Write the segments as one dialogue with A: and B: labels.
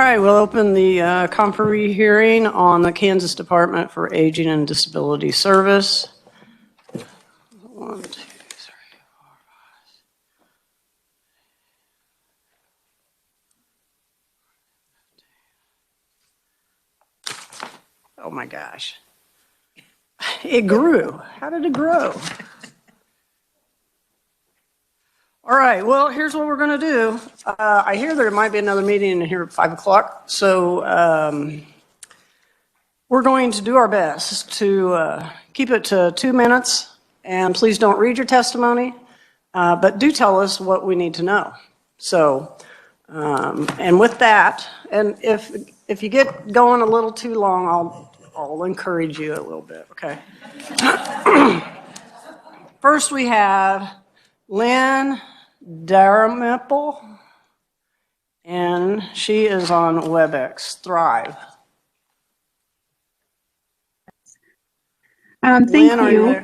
A: right, we'll open the Conferee hearing on the Kansas Department for Aging and Disability Service. 1, 2, 3, 4, 5. Oh my gosh. It grew. How did it grow? All right, well, here's what we're going to do. I hear there might be another meeting in here at 5 o'clock, so we're going to do our best to keep it to 2 minutes, and please don't read your testimony, but do tell us what we need to know. So, and with that, and if you get going a little too long, I'll encourage you a little bit, okay? First, we have Lynn Dalrymple, and she is on WebEx. Thrive.
B: Thank
A: Lynn,
B: you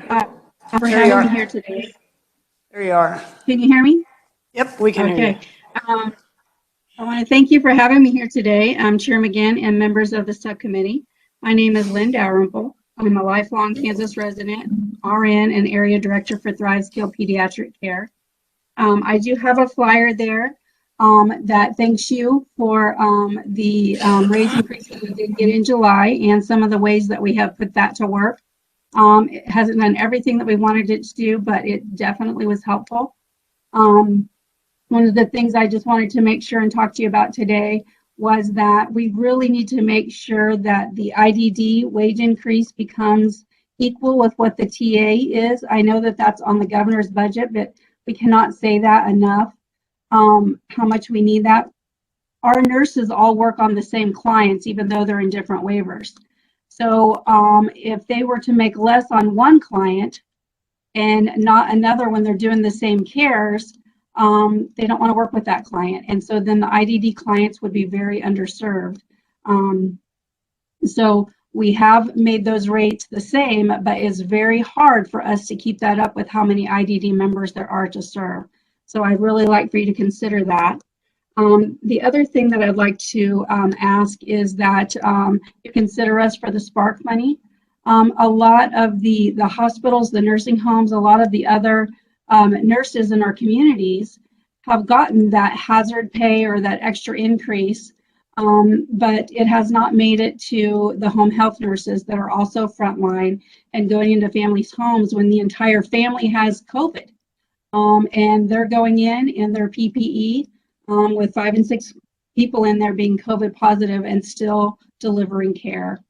B: for having me here today.
A: There you are.
B: Can you hear me?
A: Yep, we can hear you.
B: I want to thank you for having me here today. I'm Chair McGinn and members of the subcommittee. My name is Lynn Dalrymple. I'm a lifelong Kansas resident, RN, and area director for Thrive Skilled Pediatric Care. I do have a flyer there that thanks you for the raise increase that we did get in July and some of the ways that we have put that to work. It hasn't done everything that we wanted it to do, but it definitely was helpful. One of the things I just wanted to make sure and talk to you about today was that we really need to make sure that the IDD wage increase becomes equal with what the TA is. I know that that's on the governor's budget, but we cannot say that enough, how much we need that. Our nurses all work on the same clients, even though they're in different waivers. So if they were to make less on one client and not another when they're doing the same cares, they don't want to work with that client. And so then the IDD clients would be very underserved. So we have made those rates the same, but it's very hard for us to keep that up with how many IDD members there are to serve. So I'd really like for you to consider that. The other thing that I'd like to ask is that you consider us for the Spark money. A lot of the hospitals, the nursing homes, a lot of the other nurses in our communities have gotten that hazard pay or that extra increase, but it has not made it to the home health nurses that are also frontline and going into families' homes when the entire family has COVID. And they're going in their PPE with 5 and 6 people in there being COVID positive and still delivering care.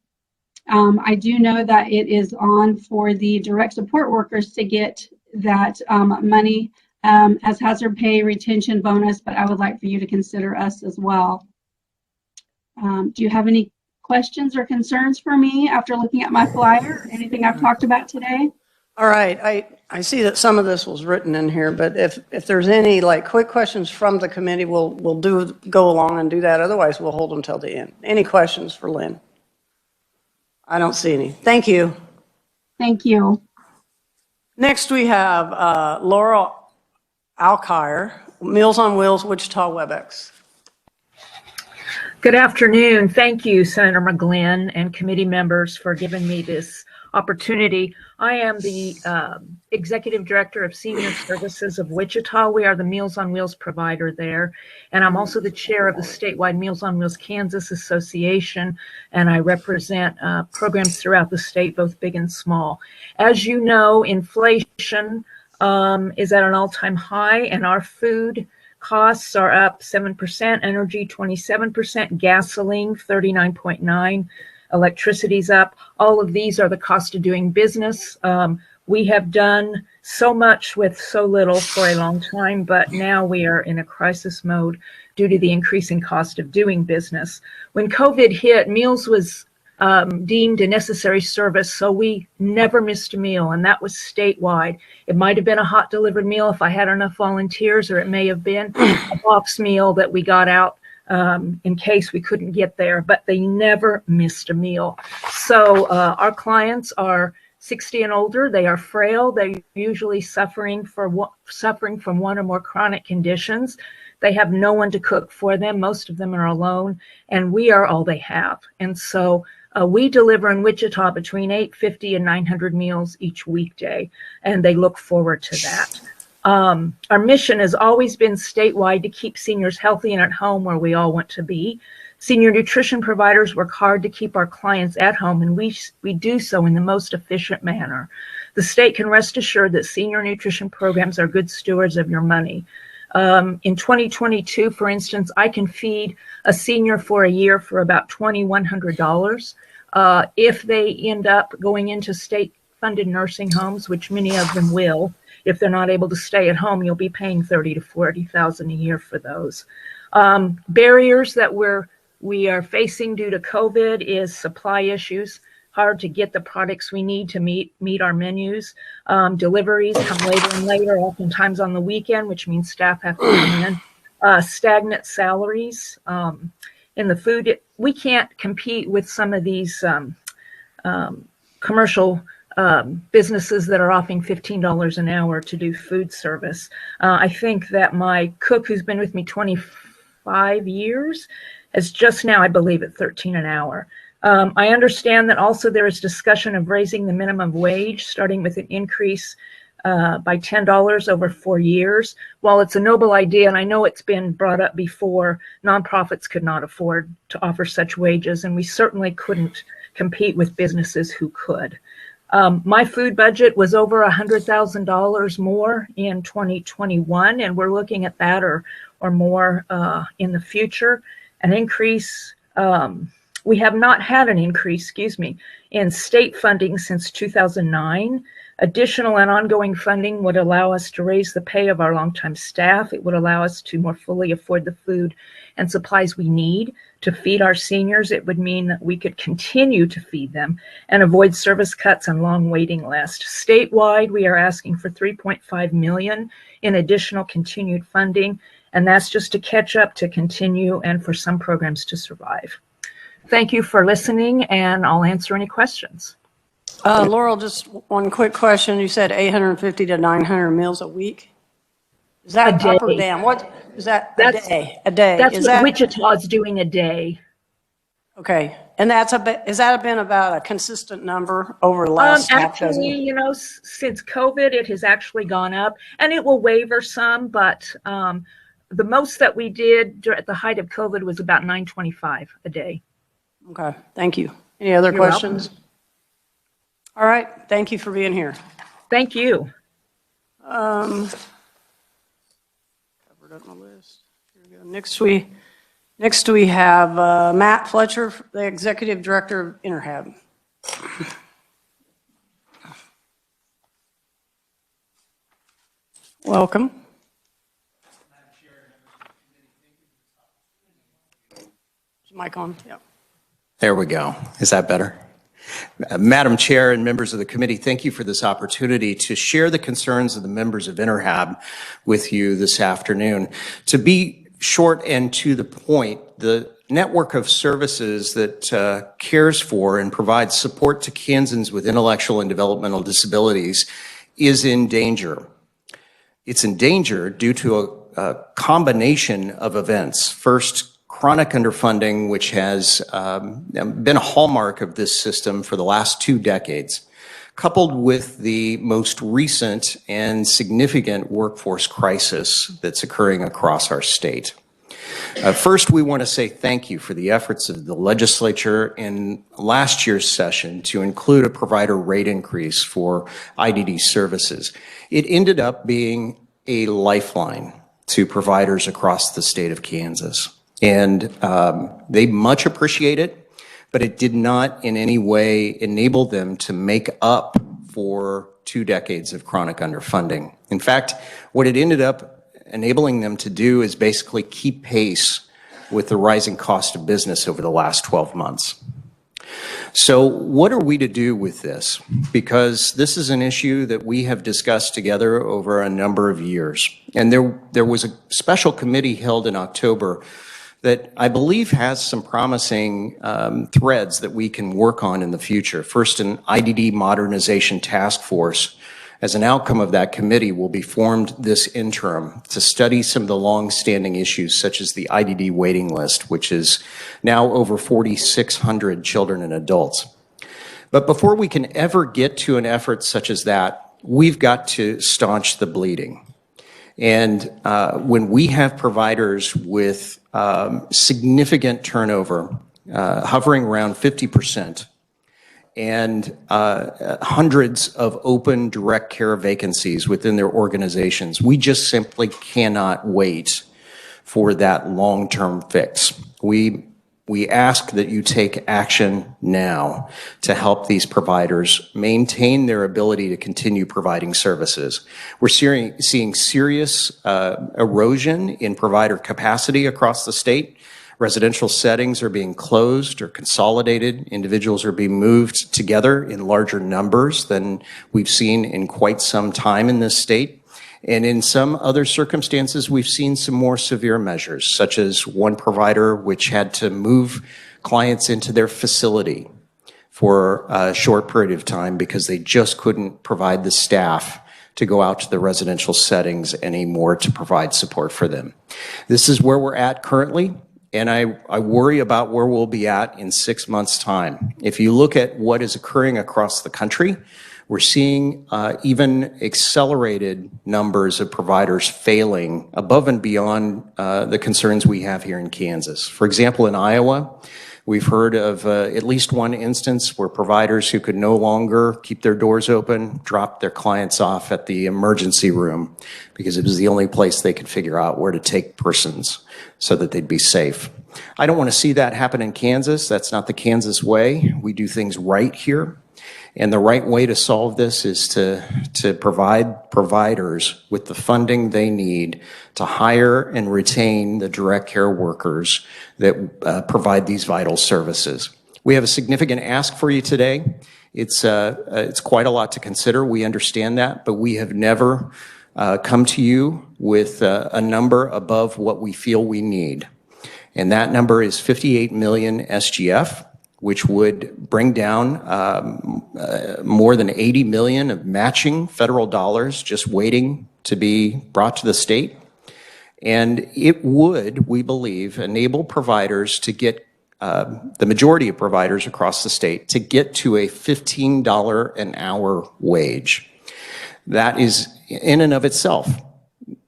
B: I do know that it is on for the direct support workers to get that money as hazard pay retention bonus, but I would like for you to consider us as well. Do you have any questions or concerns for me after looking at my flyer? Anything I've talked about today?
A: All right, I see that some of this was written in here, but if there's any like quick questions from the committee, we'll go along and do that. Otherwise, we'll hold them till the end. Any questions for Lynn? I don't see any. Thank you.
B: Thank you.
A: Next, we have Laura Alkire, Meals on Wheels, Wichita WebEx.
C: Good afternoon. Thank you, Senator McGlynn and committee members for giving me this opportunity. I am the Executive Director of Senior Services of Wichita. We are the Meals on Wheels provider there. And I'm also the chair of the statewide Meals on Wheels Kansas Association. And I represent programs throughout the state, both big and small. As you know, inflation is at an all-time high, and our food costs are up 7%, energy 27%, gasoline 39.9%. Electricity's up. All of these are the cost of doing business. We have done so much with so little for a long time, but now we are in a crisis mode due to the increasing cost of doing business. When COVID hit, meals was deemed a necessary service, so we never missed a meal, and that was statewide. It might have been a hot delivered meal if I had enough volunteers, or it may have been a box meal that we got out in case we couldn't get there, but they never missed a meal. So our clients are 60 and older. They are frail. They're usually suffering from one or more chronic conditions. They have no one to cook for them. Most of them are alone, and we are all they have. And so we deliver in Wichita between 850 and 900 meals each weekday, and they look forward to that. Our mission has always been statewide to keep seniors healthy and at home where we all want to be. Senior nutrition providers work hard to keep our clients at home, and we do so in the most efficient manner. The state can rest assured that senior nutrition programs are good stewards of your money. In 2022, for instance, I can feed a senior for a year for about $2,100. If they end up going into state-funded nursing homes, which many of them will, if they're not able to stay at home, you'll be paying $30,000 to $40,000 a year for those. Barriers that we are facing due to COVID is supply issues. Hard to get the products we need to meet our menus. Deliveries come later and later, oftentimes on the weekend, which means staff have to come in. Stagnant salaries. In the food, we can't compete with some of these commercial businesses that are offering $15 an hour to do food service. I think that my cook, who's been with me 25 years, is just now, I believe, at $13 an hour. I understand that also there is discussion of raising the minimum wage, starting with an increase by $10 over 4 years. While it's a noble idea, and I know it's been brought up before, nonprofits could not afford to offer such wages, and we certainly couldn't compete with businesses who could. My food budget was over $100,000 more in 2021, and we're looking at that or more in the future. An increase, we have not had an increase, in state funding since 2009. Additional and ongoing funding would allow us to raise the pay of our longtime staff. It would allow us to more fully afford the food and supplies we need to feed our seniors. It would mean that we could continue to feed them and avoid service cuts and long waiting lists. Statewide, we are asking for $3.5 million in additional continued funding, and that's just to catch up, to continue, and for some programs to survive. Thank you for listening, and I'll answer any questions.
A: Laurel, just one quick question. You said 850 to 900 meals a week? Is that up or down? What is that? A day? A day.
C: That's what Wichita is doing a day.
A: Okay. And has that been about a consistent number over the last half dozen?
C: Actually, since COVID, it has actually gone up, and it will waver some, but the most that we did at the height of COVID was about 925 a day.
A: Okay. Thank you. Any other questions?
C: Welcome.
A: All right. Thank you for being here.
C: Thank you.
A: Covered up my list. Here we go. Next we have Matt Fletcher, the Executive Director of Interhab. Welcome. Is the mic on? Yeah.
D: There we go. Is that better? Madam Chair and members of the committee, thank you for this opportunity to share the concerns of the members of Interhab with you this afternoon. To be short and to the point, the network of services that cares for and provides support to Kansans with intellectual and developmental disabilities is in danger. It's in danger due to a combination of events. First, chronic underfunding, which has been a hallmark of this system for the last 2 decades, coupled with the most recent and significant workforce crisis that's occurring across our state. First, we want to say thank you for the efforts of the legislature in last year's session to include a provider rate increase for IDD services. It ended up being a lifeline to providers across the state of Kansas. And they much appreciate it, but it did not in any way enable them to make up for 2 decades of chronic underfunding. In fact, what it ended up enabling them to do is basically keep pace with the rising cost of business over the last 12 months. So what are we to do with this? Because this is an issue that we have discussed together over a number of years. And there was a special committee held in October that I believe has some promising threads that we can work on in the future. First, an IDD Modernization Task Force, as an outcome of that committee, will be formed this interim to study some of the long-standing issues, such as the IDD waiting list, which is now over 4,600 children and adults. But before we can ever get to an effort such as that, we've got to staunch the bleeding. And when we have providers with significant turnover, hovering around 50%, and hundreds of open direct care vacancies within their organizations, we just simply cannot wait for that long-term fix. We ask that you take action now to help these providers maintain their ability to continue providing services. We're seeing serious erosion in provider capacity across the state. Residential settings are being closed or consolidated. Individuals are being moved together in larger numbers than we've seen in quite some time in this state. And in some other circumstances, we've seen some more severe measures, such as one provider which had to move clients into their facility for a short period of time because they just couldn't provide the staff to go out to the residential settings anymore to provide support for them. This is where we're at currently, and I worry about where we'll be at in 6 months' time. If you look at what is occurring across the country, we're seeing even accelerated numbers of providers failing above and beyond the concerns we have here in Kansas. For example, in Iowa, we've heard of at least one instance where providers who could no longer keep their doors open dropped their clients off at the emergency room because it was the only place they could figure out where to take persons so that they'd be safe. I don't want to see that happen in Kansas. That's not the Kansas way. We do things right here. And the right way to solve this is to provide providers with the funding they need to hire and retain the direct care workers that provide these vital services. We have a significant ask for you today. It's quite a lot to consider. We understand that, but we have never come to you with a number above what we feel we need. And that number is 58 million SGF, which would bring down more than 80 million of matching federal dollars just waiting to be brought to the state. And it would, we believe, enable providers to get, the majority of providers across the state, to get to a $15 an hour wage. That is, in and of itself,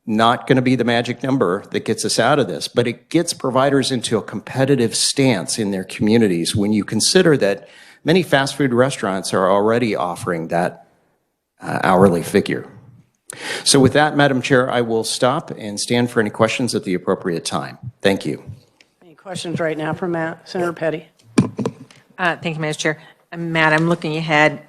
D: not going to be the magic number that gets us out of this, but it gets providers into a competitive stance in their communities when you consider that many fast food restaurants are already offering that hourly figure. So with that, Madam Chair, I will stop and stand for any questions at the appropriate time. Thank you.
A: Any questions right now for Matt? Senator Petty.
E: Thank you, Madam Chair. Matt, I'm looking ahead.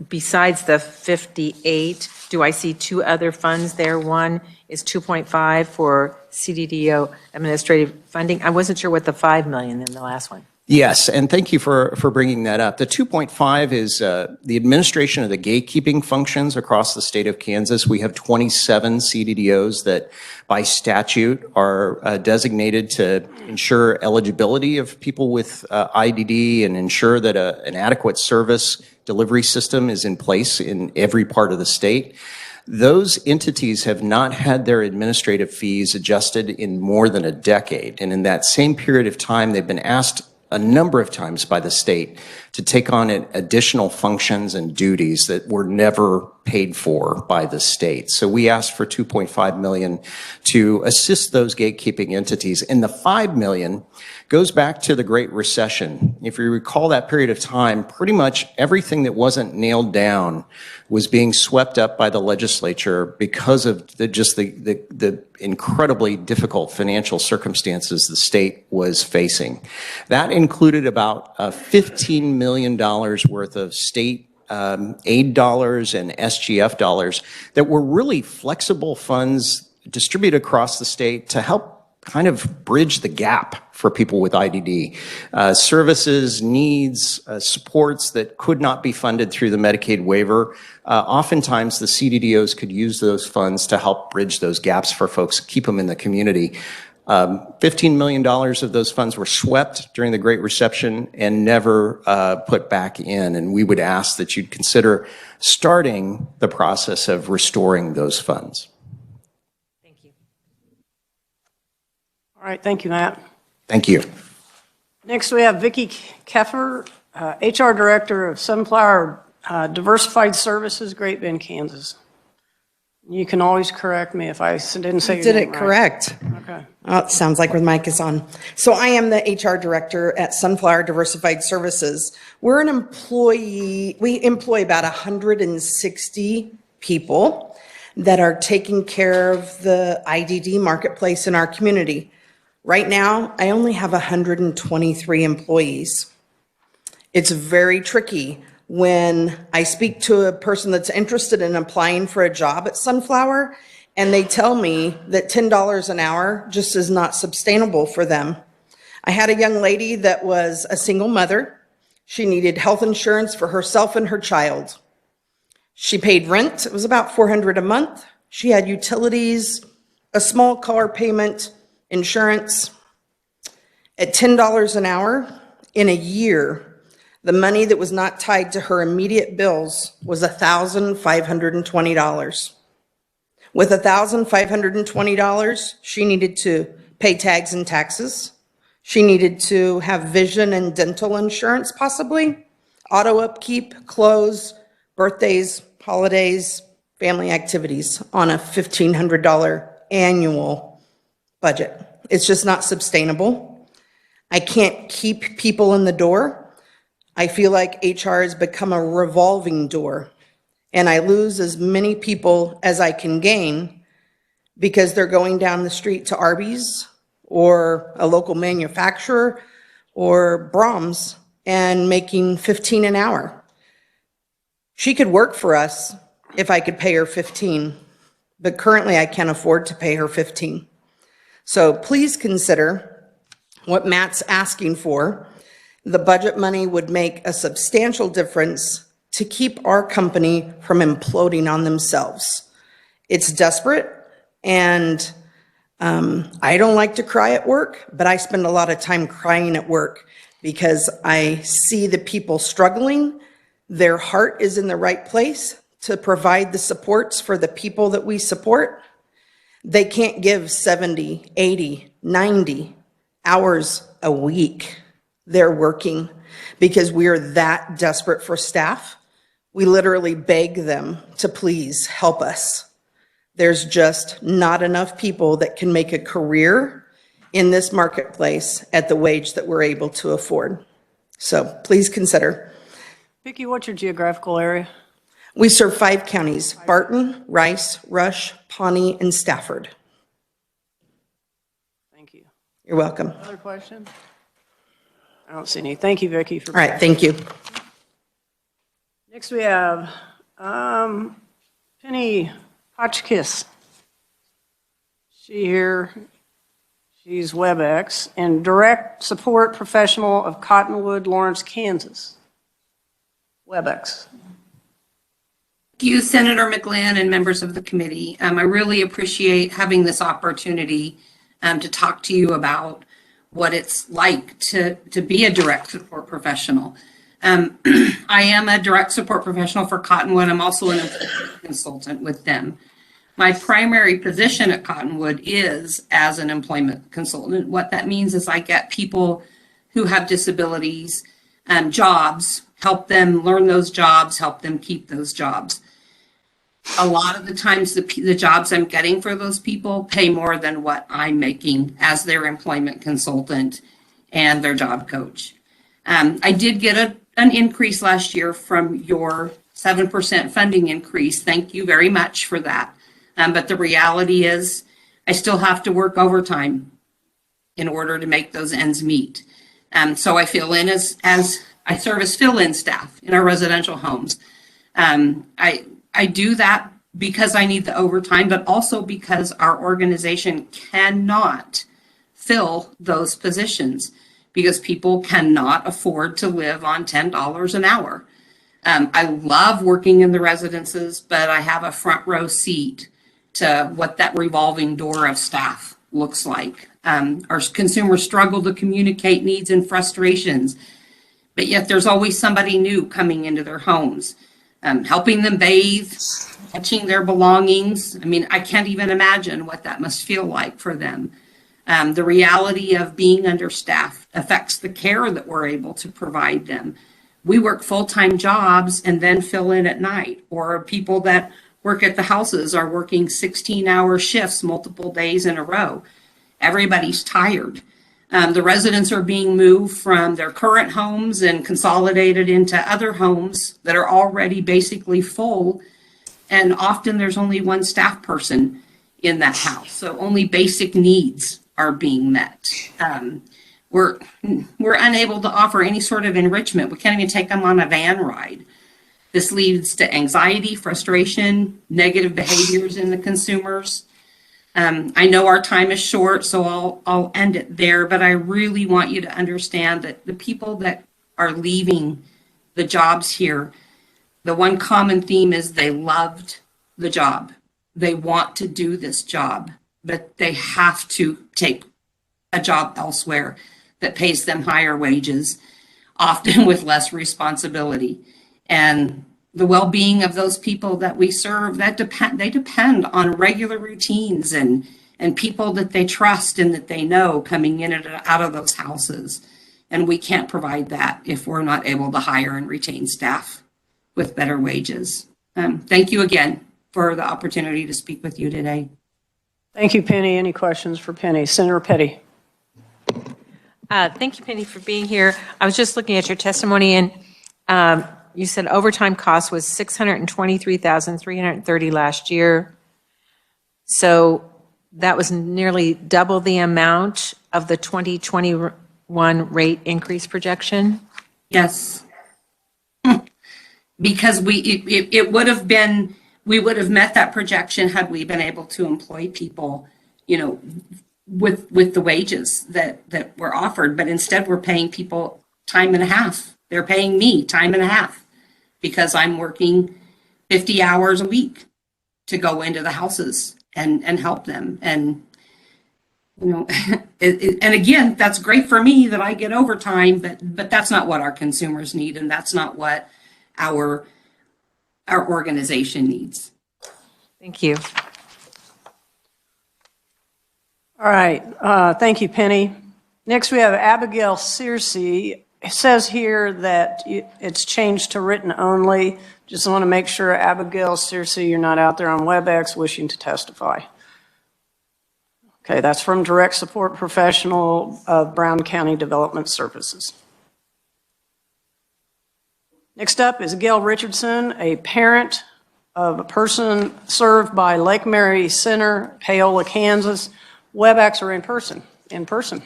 E: Besides the 58, do I see two other funds there? One is 2.5 for Cddo administrative funding. I wasn't sure what the 5 million in the last one.
D: Yes, and thank you for bringing that up. The 2.5 is the administration of the gatekeeping functions across the state of Kansas. We have 27 Cddos that by statute are designated to ensure eligibility of people with IDD and ensure that an adequate service delivery system is in place in every part of the state. Those entities have not had their administrative fees adjusted in more than a decade. And in that same period of time, they've been asked a number of times by the state to take on additional functions and duties that were never paid for by the state. So we asked for 2.5 million to assist those gatekeeping entities. And the 5 million goes back to the Great Recession. If you recall that period of time, pretty much everything that wasn't nailed down was being swept up by the legislature because of the incredibly difficult financial circumstances the state was facing. That included about $15 million worth of state aid dollars and SGF dollars that were really flexible funds distributed across the state to help kind of bridge the gap for people with IDD. Services, needs, supports that could not be funded through the Medicaid waiver. Oftentimes the CDDOs could use those funds to help bridge those gaps for folks, keep them in the community. $15 million of those funds were swept during the Great Recession and never put back in. And we would ask that you'd consider starting the process of restoring those funds.
E: Thank you.
A: All right, thank you, Matt.
D: Thank you.
A: Next, we have Vicki Keffer, HR Director of Sunflower Diversified Services, Great Bend, Kansas. You can always correct me if I didn't say your
F: Did
A: name
F: it
A: right.
F: correct.
A: Okay.
F: Oh, it sounds like the mic is on. So I am the HR director at Sunflower Diversified Services. We're an employee, we employ about 160 people that are taking care of the IDD marketplace in our community. Right now, I only have 123 employees. It's very tricky when I speak to a person that's interested in applying for a job at Sunflower and they tell me that $10 an hour just is not sustainable for them. I had a young lady that was a single mother. She needed health insurance for herself and her child. She paid rent. It was about $400 a month. She had utilities, a small car payment, insurance. At $10 an hour in a year, the money that was not tied to her immediate bills was $1,520. With $1,520, she needed to pay tags and taxes. She needed to have vision and dental insurance, possibly, auto upkeep, clothes, birthdays, holidays, family activities on a $1,500 annual budget. It's just not sustainable. I can't keep people in the door. I feel like HR has become a revolving door, and I lose as many people as I can gain because they're going down the street to Arby's or a local manufacturer or Brahms and making $15 an hour. She could work for us if I could pay her $15, but currently I can't afford to pay her $15. So please consider what Matt's asking for. The budget money would make a substantial difference to keep our company from imploding on themselves. It's desperate, and I don't like to cry at work, but I spend a lot of time crying at work because I see the people struggling. Their heart is in the right place to provide the supports for the people that we support. They can't give 70, 80, 90 hours a week. They're working because we are that desperate for staff. We literally beg them to please help us. There's just not enough people that can make a career in this marketplace at the wage that we're able to afford. So please consider.
A: Vicki, what's your geographical area?
F: We serve 5 counties: Barton, Rice, Rush, Pawnee, and Stafford.
A: Thank you.
F: You're welcome.
A: Other question? I don't see any. Thank you, Vicki. For
F: All right, thank you.
A: Next, we have Penny Hotchkiss. She's WebEx and Direct Support Professional of Cottonwood, Lawrence, Kansas. WebEx.
G: Thank you, Senator McGlynn and members of the committee. I really appreciate having this opportunity to talk to you about what it's like to be a direct support professional. I am a direct support professional for Cottonwood. I'm also an employment consultant with them. My primary position at Cottonwood is as an employment consultant. What that means is I get people who have disabilities, jobs, help them learn those jobs, help them keep those jobs. A lot of the times the jobs I'm getting for those people pay more than what I'm making as their employment consultant and their job coach. I did get an increase last year from your 7% funding increase. Thank you very much for that. But the reality is I still have to work overtime in order to make those ends meet. So I fill in as I serve as fill-in staff in our residential homes. I do that because I need the overtime, but also because our organization cannot fill those positions because people cannot afford to live on $10 an hour. I love working in the residences, but I have a front row seat to what that revolving door of staff looks like. Our consumers struggle to communicate needs and frustrations, but yet there's always somebody new coming into their homes, helping them bathe, touching their belongings. I mean, I can't even imagine what that must feel like for them. The reality of being understaffed affects the care that we're able to provide them. We work full-time jobs and then fill in at night, or people that work at the houses are working 16-hour shifts multiple days in a row. Everybody's tired. The residents are being moved from their current homes and consolidated into other homes that are already basically full. And often there's only one staff person in that house. So only basic needs are being met. We're unable to offer any sort of enrichment. We can't even take them on a van ride. This leads to anxiety, frustration, negative behaviors in the consumers. I know our time is short, so I'll end it there, but I really want you to understand that the people that are leaving the jobs here, the one common theme is they loved the job. They want to do this job, but they have to take a job elsewhere that pays them higher wages, often with less responsibility. And the well-being of those people that we serve, they depend on regular routines and people that they trust and that they know coming in and out of those houses. And we can't provide that if we're not able to hire and retain staff with better wages. Thank you again for the opportunity to speak with you today.
A: Thank you, Penny. Any questions for Penny? Senator Petty.
E: Thank you, Penny, for being here. I was just looking at your testimony, and you said overtime cost was $623,330 last year. So that was nearly double the amount of the 2021 rate increase projection?
G: Yes. Because it would have been, we would have met that projection had we been able to employ people, with the wages that were offered, but instead we're paying people time and a half. They're paying me time and a half because I'm working 50 hours a week to go into the houses and help them. And, and again, that's great for me that I get overtime, but that's not what our consumers need. And that's not what our organization needs.
E: Thank you.
A: All right. Thank you, Penny. Next, we have Abigail Searcy. It says here that it's changed to written only. Just want to make sure, Abigail Searcy, you're not out there on WebEx wishing to testify. Okay, that's from Direct Support Professional of Brown County Development Services. Next up is Gail Richardson, a parent of a person served by Lake Mary Center, Paola, Kansas. WebEx or in person? In person.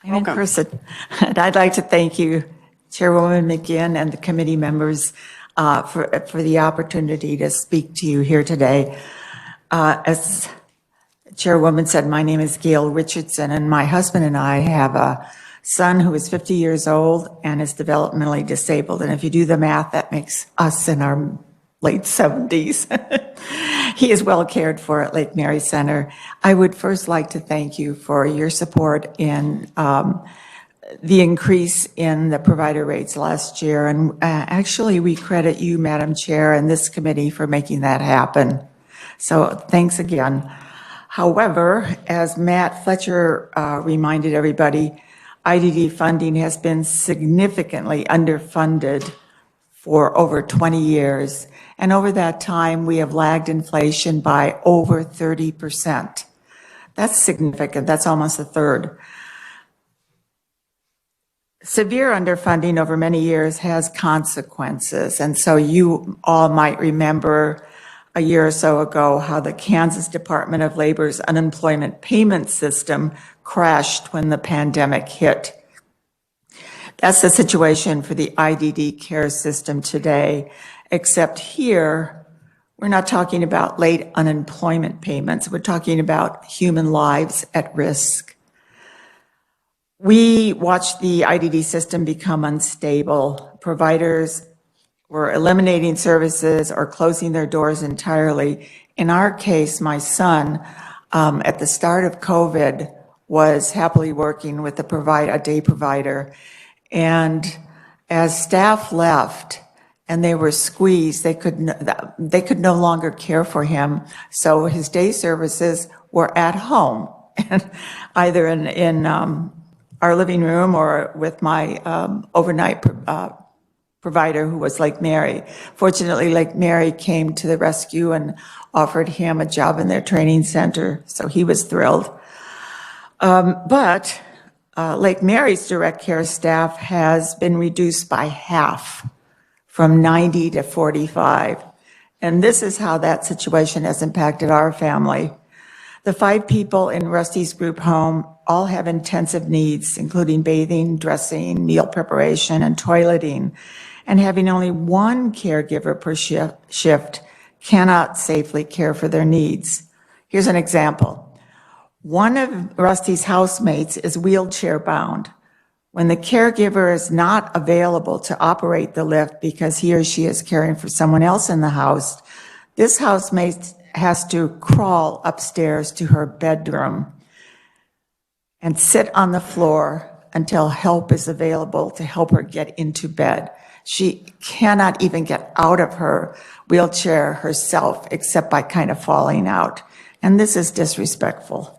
H: I'm in person. And I'd like to thank you, Chairwoman McGinn, and the committee members for the opportunity to speak to you here today. As Chairwoman said, my name is Gail Richardson, and my husband and I have a son who is 50 years old and is developmentally disabled. And if you do the math, that makes us in our late 70s. He is well cared for at Lake Mary Center. I would first like to thank you for your support in the increase in the provider rates last year. And actually, we credit you, Madam Chair, and this committee for making that happen. So thanks again. However, as Matt Fletcher reminded everybody, IDD funding has been significantly underfunded for over 20 years. And over that time, we have lagged inflation by over 30%. That's significant. That's almost a third. Severe underfunding over many years has consequences. And so you all might remember a year or so ago how the Kansas Department of Labor's unemployment payment system crashed when the pandemic hit. That's the situation for the IDD care system today, except here, we're not talking about late unemployment payments. We're talking about human lives at risk. We watched the IDD system become unstable. Providers were eliminating services or closing their doors entirely. In our case, my son, at the start of COVID, was happily working with a day provider. And as staff left and they were squeezed, they could no longer care for him. So his day services were at home, either in our living room or with my overnight provider, who was Lake Mary. Fortunately, Lake Mary came to the rescue and offered him a job in their training center, so he was thrilled. But Lake Mary's direct care staff has been reduced by half, from 90 to 45. And this is how that situation has impacted our family. The 5 people in Rusty's group home all have intensive needs, including bathing, dressing, meal preparation, and toileting. And having only one caregiver per shift cannot safely care for their needs. Here's an example. One of Rusty's housemates is wheelchair bound. When the caregiver is not available to operate the lift because he or she is caring for someone else in the house, this housemate has to crawl upstairs to her bedroom and sit on the floor until help is available to help her get into bed. She cannot even get out of her wheelchair herself except by kind of falling out. And this is disrespectful.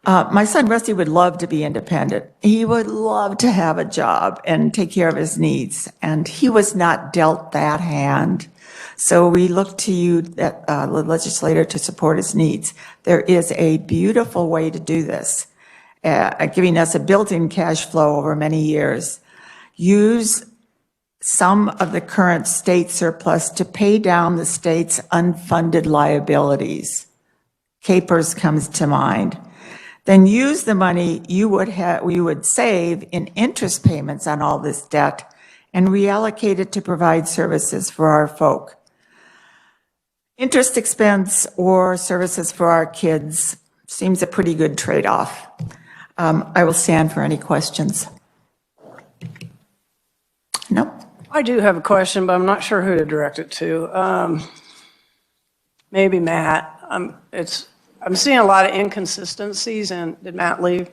H: My son Rusty would love to be independent. He would love to have a job and take care of his needs. And he was not dealt that hand. So we look to you, the legislator, to support his needs. There is a beautiful way to do this, giving us a built-in cash flow over many years. Use some of the current state surplus to pay down the state's unfunded liabilities. Capers comes to mind. Then use the money you would save in interest payments on all this debt and reallocate it to provide services for our folk. Interest expense or services for our kids seems a pretty good trade-off. I will stand for any questions. No?
A: I do have a question, but I'm not sure who to direct it to. Maybe Matt. I'm seeing a lot of inconsistencies, and did Matt leave?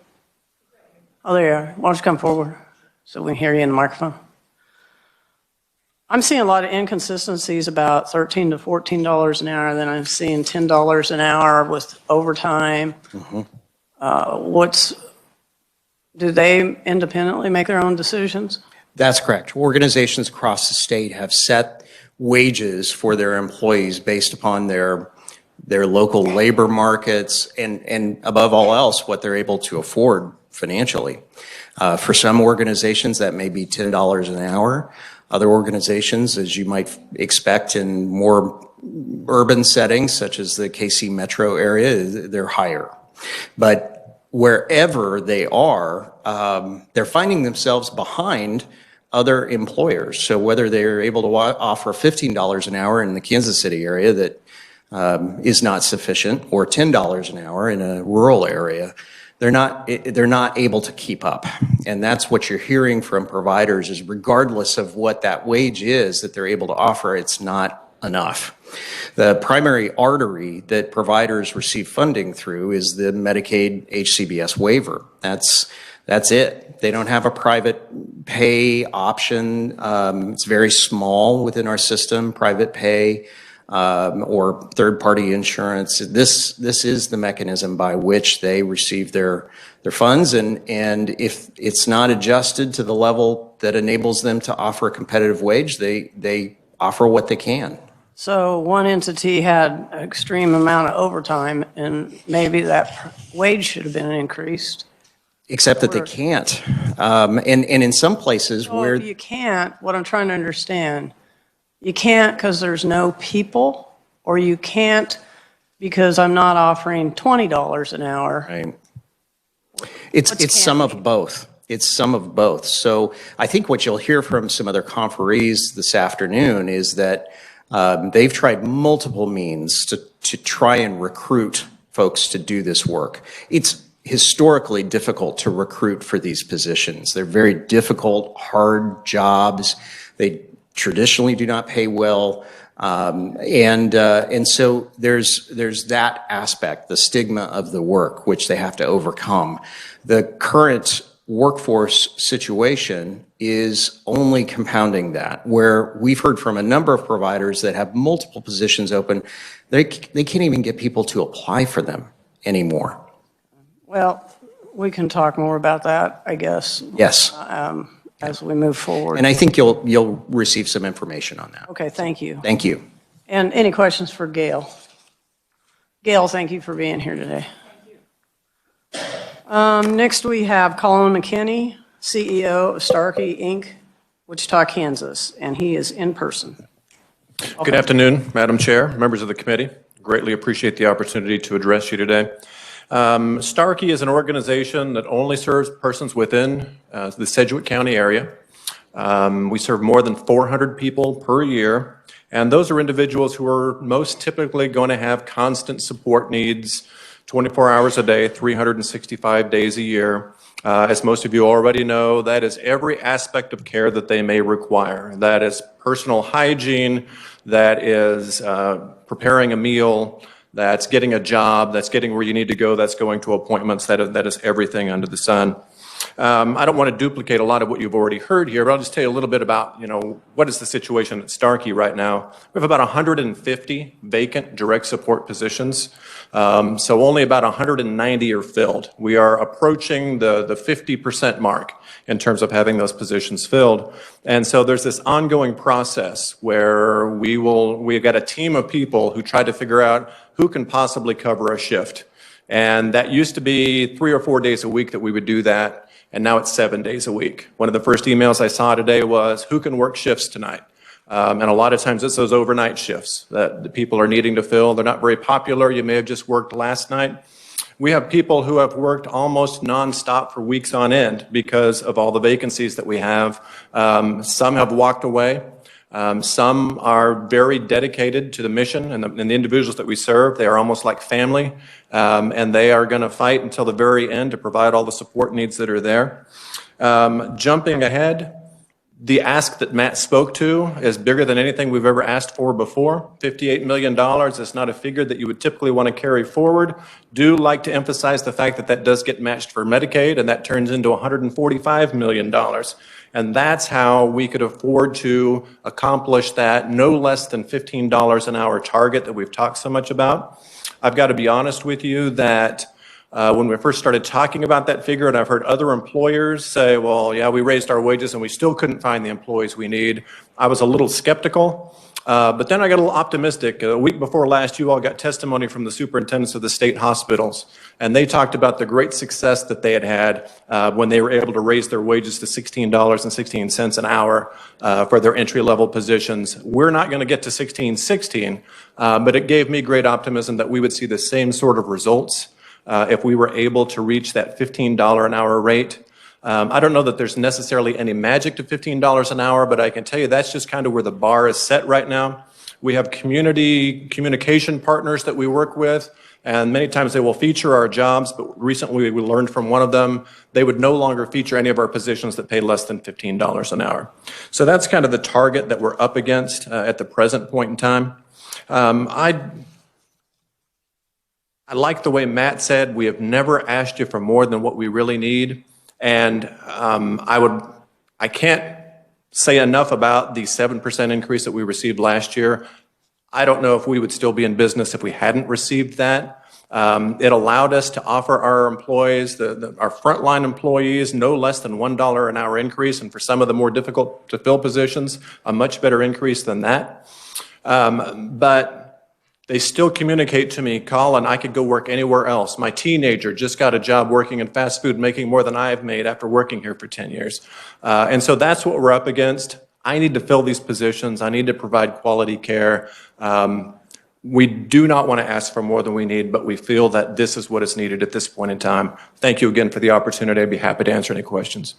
A: Oh, there you are. Why don't you come forward so we can hear you in the microphone? I'm seeing a lot of inconsistencies about $13 to $14 an hour, then I'm seeing $10 an hour with overtime. Do they independently make their own decisions?
D: That's correct. Organizations across the state have set wages for their employees based upon their local labor markets and above all else, what they're able to afford financially. For some organizations, that may be $10 an hour. Other organizations, as you might expect in more urban settings, such as the KC metro area, they're higher. But wherever they are, they're finding themselves behind other employers. So whether they're able to offer $15 an hour in the Kansas City area that is not sufficient, or $10 an hour in a rural area, they're not able to keep up. And that's what you're hearing from providers, is regardless of what that wage is that they're able to offer, it's not enough. The primary artery that providers receive funding through is the Medicaid HCBS waiver. That's it. They don't have a private pay option. It's very small within our system, private pay. Or third-party insurance. This is the mechanism by which they receive their funds, and if it's not adjusted to the level that enables them to offer a competitive wage, they offer what they can.
A: So one entity had an extreme amount of overtime, and maybe that wage should have been increased.
D: Except that they can't. And in some places
A: Well,
D: where...
A: you can't, what I'm trying to understand, you can't because there's no people, or you can't because I'm not offering $20 an hour.
D: Right. It's some of both. It's some of both. So I think what you'll hear from some other conferees this afternoon is that they've tried multiple means to try and recruit folks to do this work. It's historically difficult to recruit for these positions. They're very difficult, hard jobs. They traditionally do not pay well. And so there's that aspect, the stigma of the work, which they have to overcome. The current workforce situation is only compounding that, where we've heard from a number of providers that have multiple positions open, they can't even get people to apply for them anymore.
A: Well, we can talk more about that, I guess,
D: Yes.
A: as we move forward.
D: And I think you'll receive some information on that.
A: Okay, thank you.
D: Thank you.
A: And any questions for Gail? Gail, thank you for being here today. Next, we have Colin McKinney, CEO of Starkey, Inc., Wichita, Kansas, and he is in person.
I: Good afternoon, Madam Chair, members of the committee. Greatly appreciate the opportunity to address you today. Starkey is an organization that only serves persons within the Sedgwick County area. We serve more than 400 people per year, and those are individuals who are most typically going to have constant support needs 24 hours a day, 365 days a year. As most of you already know, that is every aspect of care that they may require. That is personal hygiene, that is preparing a meal, that's getting a job, that's getting where you need to go, that's going to appointments, that is everything under the sun. I don't want to duplicate a lot of what you've already heard here, but I'll just tell you a little bit about, what is the situation at Starkey right now. We have about 150 vacant direct support positions, so only about 190 are filled. We are approaching the 50% mark in terms of having those positions filled. And so there's this ongoing process where we've got a team of people who try to figure out who can possibly cover a shift. And that used to be 3 or 4 days a week that we would do that, and now it's 7 days a week. One of the first emails I saw today was, who can work shifts tonight? And a lot of times it's those overnight shifts that the people are needing to fill. They're not very popular. You may have just worked last night. We have people who have worked almost nonstop for weeks on end because of all the vacancies that we have. Some have walked away. Some are very dedicated to the mission and the individuals that we serve. They are almost like family, and they are going to fight until the very end to provide all the support needs that are there. Jumping ahead, the ask that Matt spoke to is bigger than anything we've ever asked for before. $58 million is not a figure that you would typically want to carry forward. Do like to emphasize the fact that that does get matched for Medicaid, and that turns into $145 million. And that's how we could afford to accomplish that no less than $15 an hour target that we've talked so much about. I've got to be honest with you that when we first started talking about that figure, and I've heard other employers say, well, yeah, we raised our wages and we still couldn't find the employees we need, I was a little skeptical. But then I got a little optimistic. A week before last, you all got testimony from the superintendents of the state hospitals, and they talked about the great success that they had when they were able to raise their wages to $16.16 an hour for their entry-level positions. We're not going to get to $16.16, but it gave me great optimism that we would see the same sort of results if we were able to reach that $15 an hour rate. I don't know that there's necessarily any magic to $15 an hour, but I can tell you that's just kind of where the bar is set right now. We have community communication partners that we work with, and many times they will feature our jobs, but recently we learned from one of them they would no longer feature any of our positions that pay less than $15 an hour. So that's kind of the target that we're up against at the present point in time. I like the way Matt said, we have never asked you for more than what we really need. And I can't say enough about the 7% increase that we received last year. I don't know if we would still be in business if we hadn't received that. It allowed us to offer our employees, our frontline employees, no less than $1 an hour increase, and for some of the more difficult to fill positions, a much better increase than that. But they still communicate to me, Colin, I could go work anywhere else. My teenager just got a job working in fast food, making more than I've made after working here for 10 years. And so that's what we're up against. I need to fill these positions. I need to provide quality care. We do not want to ask for more than we need, but we feel that this is what is needed at this point in time. Thank you again for the opportunity. I'd be happy to answer any questions.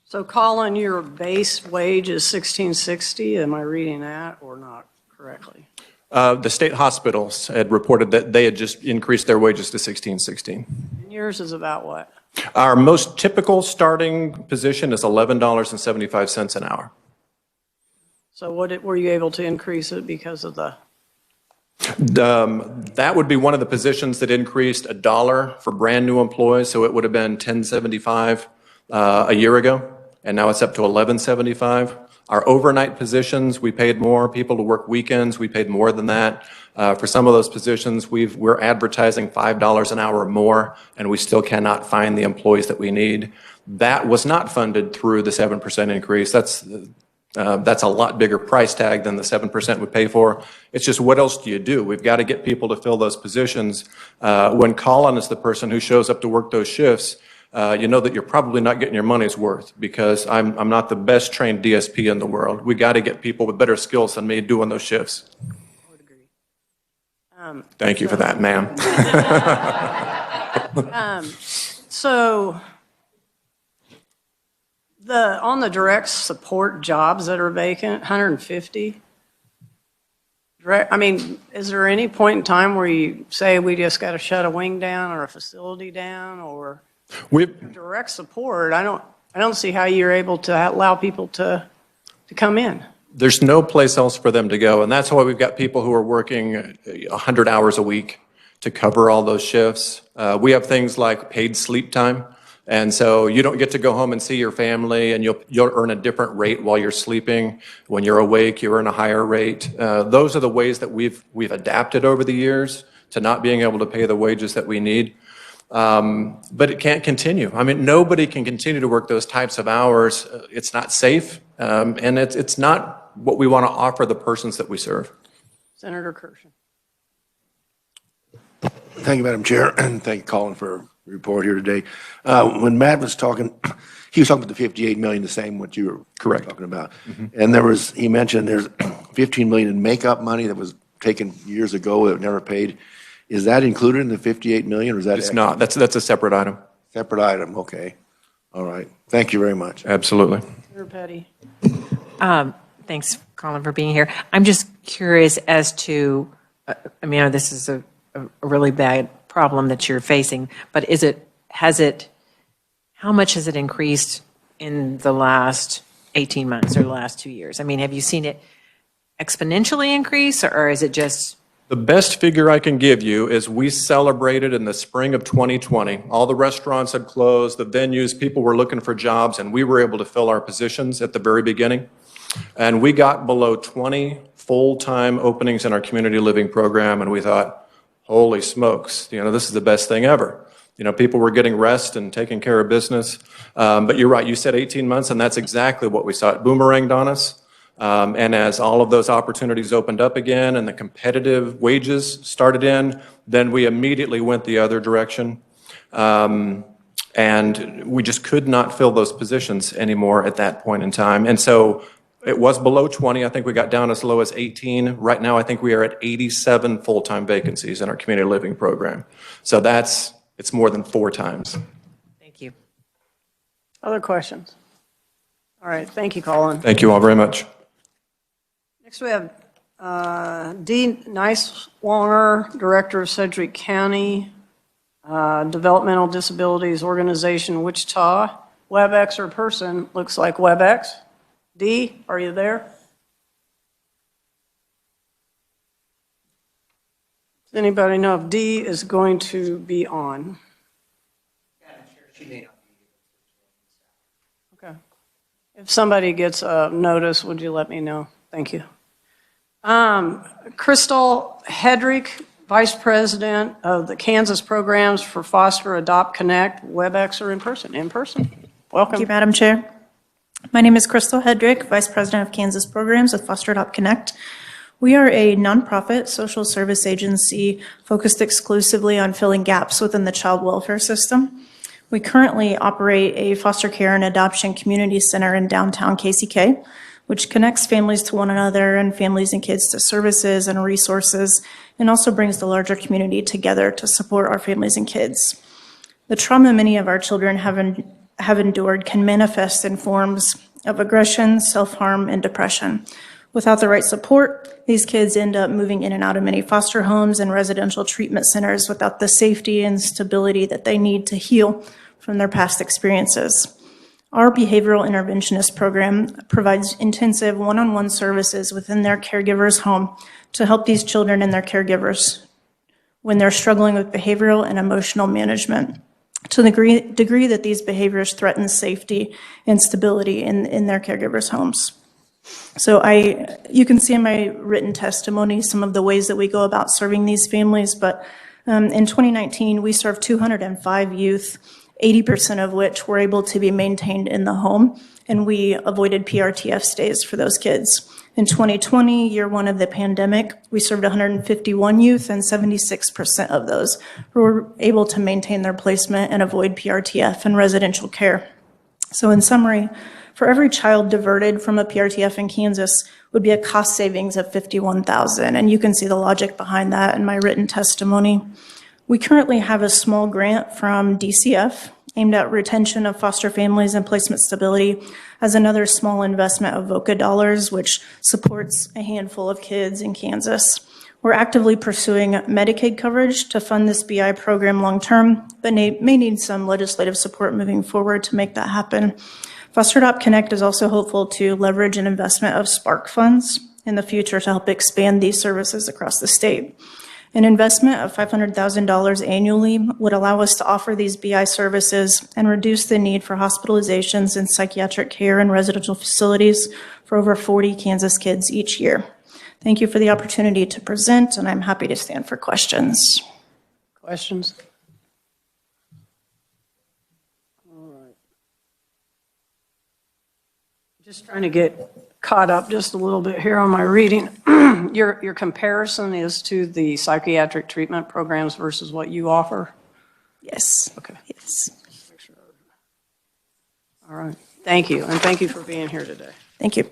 A: So Colin, your base wage is $16.60. Am I reading that or not correctly?
I: The state hospitals had reported that they had just increased their wages to $16.16.
A: And yours is about what?
I: Our most typical starting position is $11.75 an hour.
A: So were you able to increase it because of the?
I: That would be one of the positions that increased $1 for brand-new employees, so it would have been $10.75 a year ago, and now it's up to $11.75. Our overnight positions, we paid more. People to work weekends, we paid more than that. For some of those positions, we're advertising $5 an hour more, and we still cannot find the employees that we need. That was not funded through the 7% increase. That's a lot bigger price tag than the 7% would pay for. It's just, what else do you do? We've got to get people to fill those positions. When Colin is the person who shows up to work those shifts, you know that you're probably not getting your money's worth, because I'm not the best trained DSP in the world. We got to get people with better skills than me doing those shifts.
A: I would agree.
I: Thank you for that, ma'am.
A: So on the direct support jobs that are vacant, 150. I mean, is there any point in time where you say we just got to shut a wing down or a facility down, or direct support? I don't see how you're able to allow people to come in.
I: There's no place else for them to go, and that's why we've got people who are working 100 hours a week to cover all those shifts. We have things like paid sleep time. And so you don't get to go home and see your family, and you'll earn a different rate while you're sleeping. When you're awake, you earn a higher rate. Those are the ways that we've adapted over the years to not being able to pay the wages that we need. But it can't continue. I mean, nobody can continue to work those types of hours. It's not safe, and it's not what we want to offer the persons that we serve.
A: Senator Kershaw.
J: Thank you, Madam Chair, and thank you, Colin, for the report here today. When Matt was talking, he was talking about the $58 million, the same what you were talking about. Mm-hmm. And he mentioned there's $15 million in makeup money that was taken years ago that never paid. Is that included in the $58 million, or is that?
I: It's not. That's a separate item.
J: Separate item. Okay. All right. Thank you very much.
I: Absolutely.
A: Senator Petty.
E: Thanks, Colin, for being here. I'm just curious as to, I mean, this is a really bad problem that you're facing, but how much has it increased in the last 18 months or the last 2 years? I mean, have you seen it exponentially increase, or is it just?
I: The best figure I can give you is we celebrated in the spring of 2020. All the restaurants had closed, the venues, people were looking for jobs, and we were able to fill our positions at the very beginning. And we got below 20 full-time openings in our community living program, and we thought, holy smokes, this is the best thing ever. People were getting rest and taking care of business. But you're right, you said 18 months, and that's exactly what we saw. It boomeranged on us. And as all of those opportunities opened up again and the competitive wages started in, then we immediately went the other direction. And we just could not fill those positions anymore at that point in time. And so it was below 20. I think we got down as low as 18. Right now, I think we are at 87 full-time vacancies in our community living program. So it's more than 4 times.
E: Thank you.
A: Other questions? All right. Thank you, Colin.
I: Thank you all very much.
A: Next, we have Dee Nicewanger, Director of Sedgwick County Developmental Disabilities Organization, Wichita. WebEx or person? Looks like WebEx. Dee, are you there? Does anybody know if Dee is going to be on? Okay. If somebody gets a notice, would you let me know? Thank you. Crystal Hedrick, Vice President of the Kansas Programs for Foster Adopt Connect, WebEx or in person? In person. Welcome.
K: Thank you, Madam Chair. My name is Crystal Hedrick, Vice President of Kansas Programs with Foster Adopt Connect. We are a nonprofit social service agency focused exclusively on filling gaps within the child welfare system. We currently operate a foster care and adoption community center in downtown KCK, which connects families to one another and families and kids to services and resources, and also brings the larger community together to support our families and kids. The trauma many of our children have endured can manifest in forms of aggression, self-harm, and depression. Without the right support, these kids end up moving in and out of many foster homes and residential treatment centers without the safety and stability that they need to heal from their past experiences. Our behavioral interventionist program provides intensive one-on-one services within their caregiver's home to help these children and their caregivers when they're struggling with behavioral and emotional management to the degree that these behaviors threaten safety and stability in their caregivers' homes. So you can see in my written testimony some of the ways that we go about serving these families, but in 2019, we served 205 youth, 80% of which were able to be maintained in the home, and we avoided PRTF stays for those kids. In 2020, year one of the pandemic, we served 151 youth, and 76% of those were able to maintain their placement and avoid PRTF and residential care. So in summary, for every child diverted from a PRTF in Kansas would be a cost savings of $51,000, and you can see the logic behind that in my written testimony. We currently have a small grant from DCF aimed at retention of foster families and placement stability as another small investment of VOCA dollars, which supports a handful of kids in Kansas. We're actively pursuing Medicaid coverage to fund this BI program long-term, but may need some legislative support moving forward to make that happen. Foster Connect is also hopeful to leverage an investment of Spark funds in the future to help expand these services across the state. An investment of $500,000 annually would allow us to offer these BI services and reduce the need for hospitalizations in psychiatric care and residential facilities for over 40 Kansas kids each year. Thank you for the opportunity to present, and I'm happy to stand for questions.
A: Questions? Just trying to get caught up just a little bit here on my reading. Your comparison is to the psychiatric treatment programs versus what you offer?
K: Yes.
A: Okay.
K: Yes.
A: All right. Thank you, and thank you for being here today.
K: Thank you.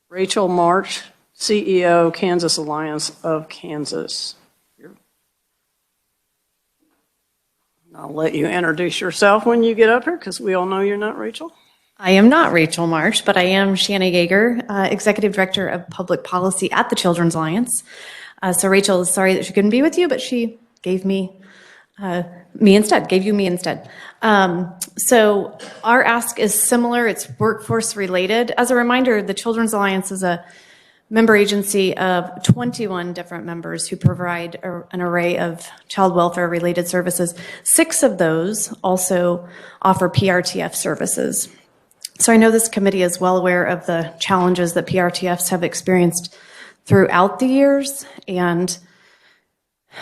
A: Rachel March, CEO, Kansas Alliance of Kansas. I'll let you introduce yourself when you get up here, because we all know you're not Rachel.
L: I am not Rachel March, but I am Shanna Yeager, Executive Director of Public Policy at the Children's Alliance. So Rachel is sorry that she couldn't be with you, but she gave me instead, gave you me instead. So our ask is similar, it's workforce related. As a reminder, the Children's Alliance is a member agency of 21 different members who provide an array of child welfare related services. 6 of those also offer PRTF services. So I know this committee is well aware of the challenges that PRTFs have experienced throughout the years, and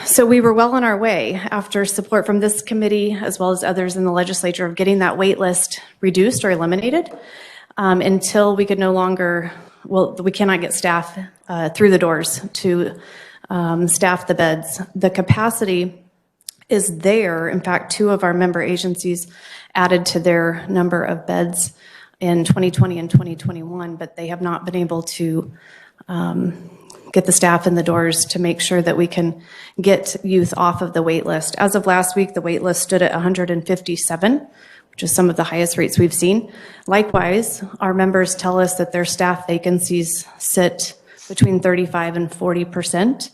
L: so we were well on our way after support from this committee as well as others in the legislature of getting that wait list reduced or eliminated until we could no longer, well, we cannot get staff through the doors to staff the beds. The capacity is there. In fact, 2 of our member agencies added to their number of beds in 2020 and 2021, but they have not been able to get the staff in the doors to make sure that we can get youth off of the wait list. As of last week, the wait list stood at 157, which is some of the highest rates we've seen. Likewise, our members tell us that their staff vacancies sit between 35 and 40%.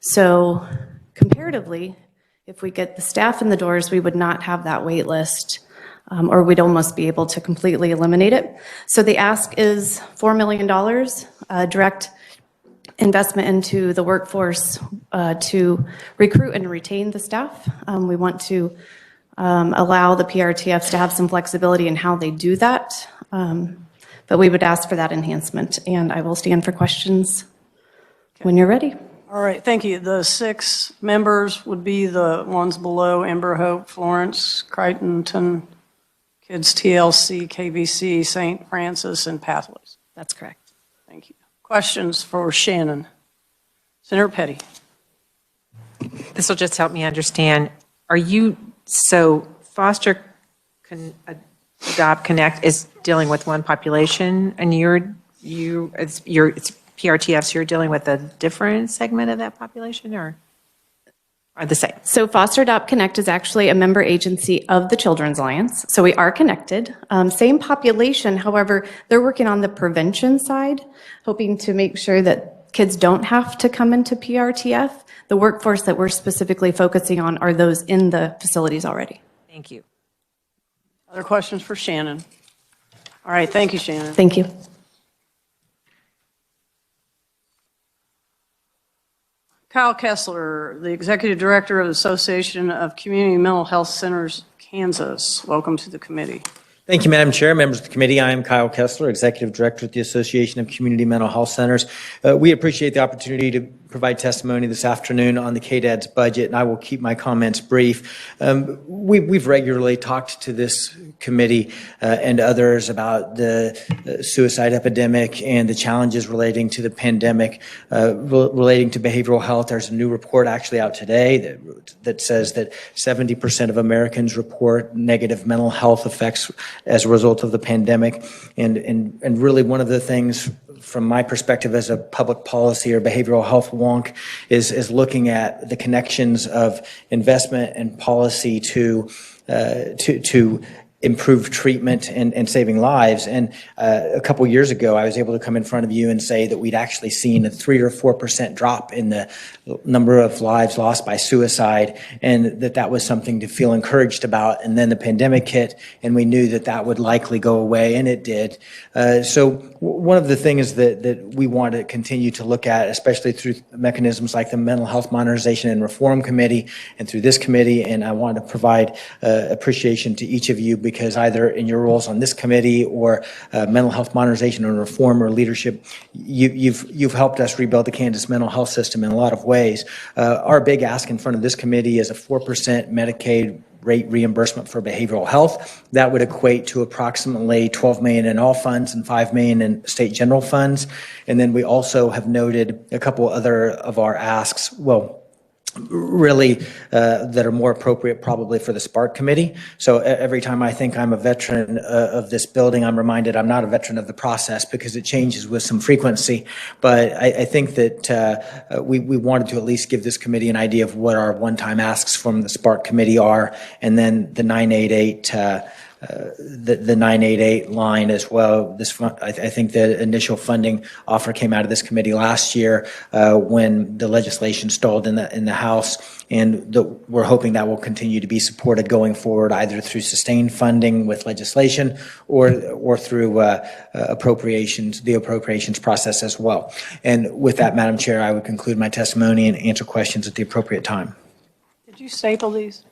L: So comparatively, if we get the staff in the doors, we would not have that wait list, or we'd almost be able to completely eliminate it. So the ask is $4 million, direct investment into the workforce to recruit and retain the staff. We want to allow the PRTFs to have some flexibility in how they do that, but we would ask for that enhancement, and I will stand for questions when you're ready.
A: All right, thank you. The 6 members would be the ones below: Ember Hope, Florence, Crichtonton, Kids TLC, KVC, St. Francis, and Pathways.
L: That's correct.
A: Thank you. Questions for Shannon? Senator Petty.
E: This will just help me understand. Are you, so Foster Adopt Connect is dealing with one population, and it's PRTFs, you're dealing with a different segment of that population, or are the same?
L: So Foster Adopt Connect is actually a member agency of the Children's Alliance. So we are connected. Same population, however, they're working on the prevention side, hoping to make sure that kids don't have to come into PRTF. The workforce that we're specifically focusing on are those in the facilities already.
E: Thank Thank you.
A: Other questions for Shannon? All right, thank you, Shannon.
L: Thank you.
A: Kyle Kessler, the Executive Director of the Association of Community Mental Health Centers, Kansas. Welcome to the committee.
M: Thank you, Madam Chair, members of the committee. I am Kyle Kessler, Executive Director at the Association of Community Mental Health Centers. We appreciate the opportunity to provide testimony this afternoon on the KDAD's budget, and I will keep my comments brief. We've regularly talked to this committee and others about the suicide epidemic and the challenges relating to the pandemic, relating to behavioral health. There's a new report actually out today that says that 70% of Americans report negative mental health effects as a result of the pandemic. And really one of the things from my perspective as a public policy or behavioral health wonk is looking at the connections of investment and policy to improve treatment and saving lives. And a couple years ago, I was able to come in front of you and say that we'd actually seen a 3 or 4% drop in the number of lives lost by suicide, and that was something to feel encouraged about. And then the pandemic hit, and we knew that would likely go away, and it did. So one of the things that we want to continue to look at, especially through mechanisms like the Mental Health Modernization and Reform Committee and through this committee, and I want to provide appreciation to each of you, because either in your roles on this committee or mental health modernization and reform or leadership, you've helped us rebuild the Kansas mental health system in a lot of ways. Our big ask in front of this committee is a 4% Medicaid rate reimbursement for behavioral health. That would equate to approximately $12 million in all funds and $5 million in state general funds. And then we also have noted a couple other of our asks, really that are more appropriate probably for the Spark Committee. So every time I think I'm a veteran of this building, I'm reminded I'm not a veteran of the process, because it changes with some frequency. But I think that we wanted to at least give this committee an idea of what our one-time asks from the Spark Committee are, and then the 988 the 988 line as well. I think the initial funding offer came out of this committee last year when the legislation stalled in the House, and we're hoping that will continue to be supported going forward, either through sustained funding with legislation or through the appropriations process as well. And with that, Madam Chair, I would conclude my testimony and answer questions at the appropriate time.
A: Did you staple these?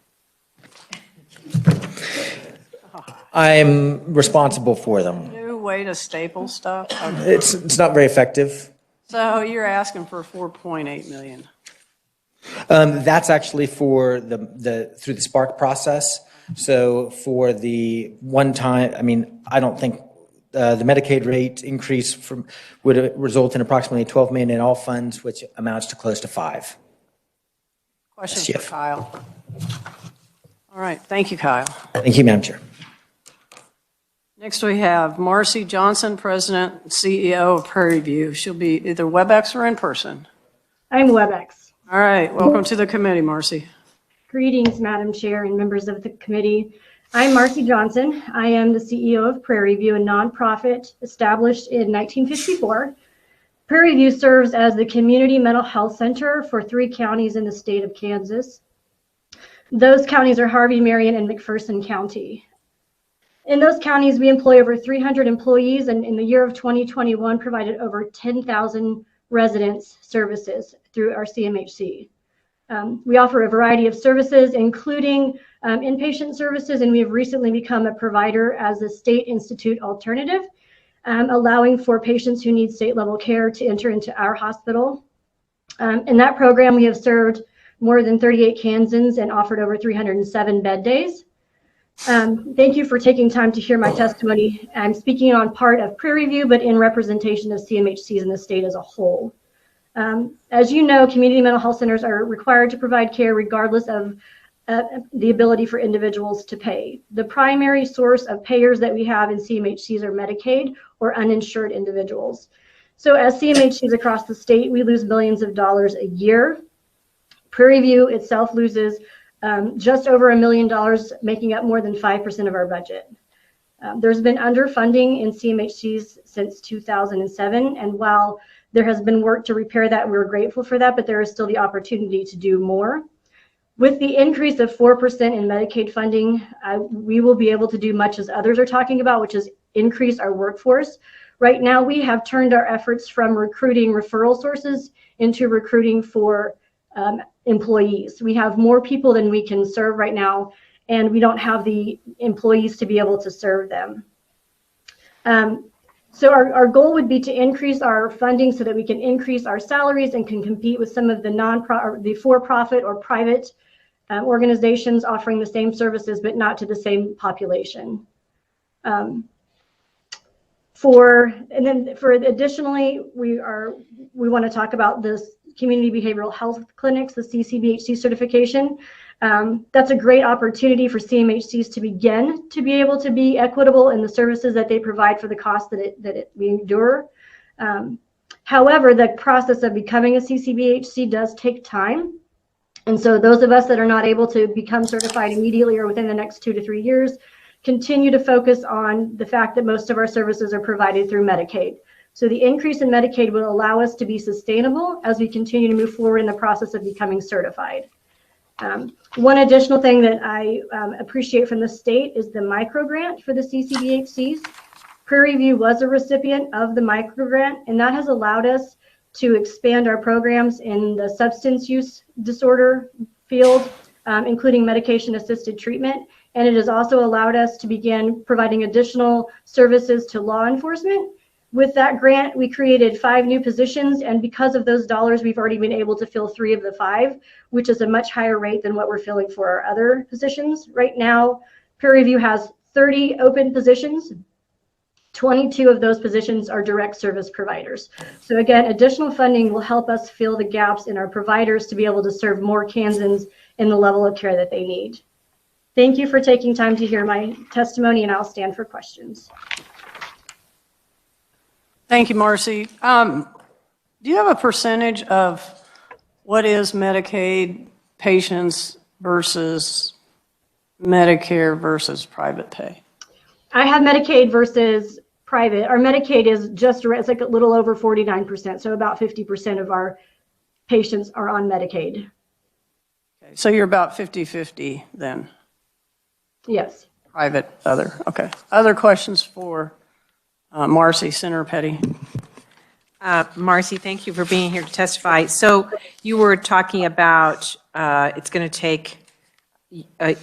M: I'm responsible for them.
A: New way to staple stuff? Okay.
M: It's not very effective.
A: So you're asking for 4.8 million.
M: That's actually for through the Spark process. So for the one time, I don't think the Medicaid rate increase would result in approximately $12 million in all funds, which amounts to close to $5 million.
A: Question for Kyle. All right, thank you, Kyle.
M: Thank you, Madam Chair.
A: Next, we have Marcy Johnson, President and CEO of Prairie View. She'll be either WebEx or in person.
N: I'm WebEx.
A: All right, welcome to the committee, Marcy.
N: Greetings, Madam Chair and members of the committee. I'm Marcy Johnson. I am the CEO of Prairie View, a nonprofit established in 1954. Prairie View serves as the community mental health center for 3 counties in the state of Kansas. Those counties are Harvey, Marion, and McPherson County. In those counties, we employ over 300 employees, and in the year of 2021, provided over 10,000 residents services through our CMHC. We offer a variety of services, including inpatient services, and we have recently become a provider as a state institute alternative, allowing for patients who need state-level care to enter into our hospital. In that program, we have served more than 38 Kansans and offered over 307 bed days. Thank you for taking time to hear my testimony. I'm speaking on part of Prairie View, but in representation of CMHCs in the state as a whole. As you know, community mental health centers are required to provide care regardless of the ability for individuals to pay. The primary source of payers that we have in CMHCs are Medicaid or uninsured individuals. So as CMHCs across the state, we lose millions of dollars a year. Prairie View itself loses just over $1 million, making up more than 5% of our budget. There's been underfunding in CMHCs since 2007, and while there has been work to repair that, we're grateful for that, but there is still the opportunity to do more. With the increase of 4% in Medicaid funding, we will be able to do much as others are talking about, which is increase our workforce. Right now, we have turned our efforts from recruiting referral sources into recruiting for employees. We have more people than we can serve right now, and we don't have the employees to be able to serve them. So our goal would be to increase our funding so that we can increase our salaries and can compete with some of the for-profit or private organizations offering the same services, but not to the same population. Additionally, we want to talk about this community behavioral health clinics, the CCBHC certification. That's a great opportunity for CMHCs to begin to be able to be equitable in the services that they provide for the cost that we endure. However, the process of becoming a CCBHC does take time. And so those of us that are not able to become certified immediately or within the next 2 to 3 years continue to focus on the fact that most of our services are provided through Medicaid. So the increase in Medicaid will allow us to be sustainable as we continue to move forward in the process of becoming certified. One additional thing that I appreciate from the state is the micro grant for the CCBHCs. Prairie View was a recipient of the micro grant, and that has allowed us to expand our programs in the substance use disorder field, including medication-assisted treatment. And it has also allowed us to begin providing additional services to law enforcement. With that grant, we created 5 new positions, and because of those dollars, we've already been able to fill 3 of the 5, which is a much higher rate than what we're filling for our other positions. Right now, Prairie View has 30 open positions. 22 of those positions are direct service providers. So again, additional funding will help us fill the gaps in our providers to be able to serve more Kansans in the level of care that they need. Thank you for taking time to hear my testimony, and I'll stand for questions.
A: Thank you, Marcy. Do you have a percentage of what is Medicaid patients versus Medicare versus private pay?
N: I have Medicaid versus private. Our Medicaid is it's like a little over 49%, so about 50% of our patients are on Medicaid.
A: Okay, so you're about 50-50 then?
N: Yes.
A: Private, other, okay. Other questions for Marcy, Senator Petty?
E: Marcy, thank you for being here to testify. So you were talking about it's going to take a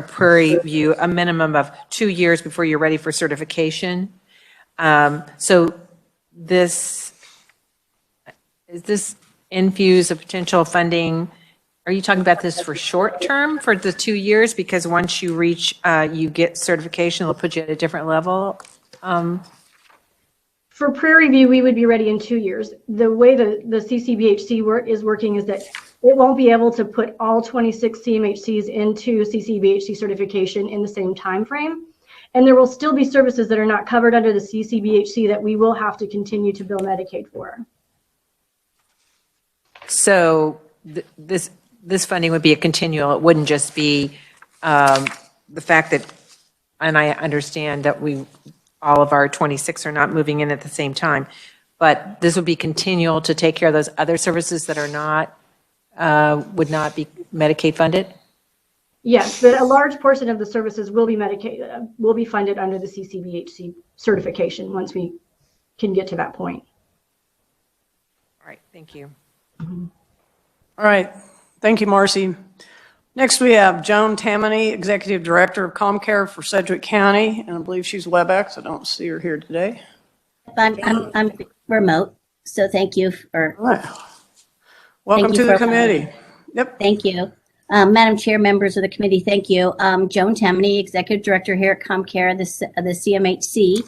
E: Prairie View a minimum of 2 years before you're ready for certification. So is this infuse of potential funding? Are you talking about this for short term for the 2 years? Because once you reach, you get certification, it'll put you at a different level.
N: For Prairie View, we would be ready in 2 years. The way the CCBHC is working is that it won't be able to put all 26 CMHCs into CCBHC certification in the same time frame. And there will still be services that are not covered under the CCBHC that we will have to continue to bill Medicaid for.
E: So this funding would be a continual. It wouldn't just be the fact that, and I understand that all of our 26 are not moving in at the same time, but this would be continual to take care of those other services that are not, would not be Medicaid funded?
N: Yes, but a large portion of the services will be will be funded under the CCBHC certification once we can get to that point.
E: All right, thank you.
A: All right, thank you, Marcy. Next, we have Joan Tammany, Executive Director of Comcare for Sedgwick County, and I believe she's WebEx. I don't see her here today.
O: I'm remote, so thank you for.
A: All right. Welcome to the committee. Yep.
O: Thank you. Madam Chair, members of the committee, thank you. Joan Tammany, Executive Director here at Comcare, the CMHC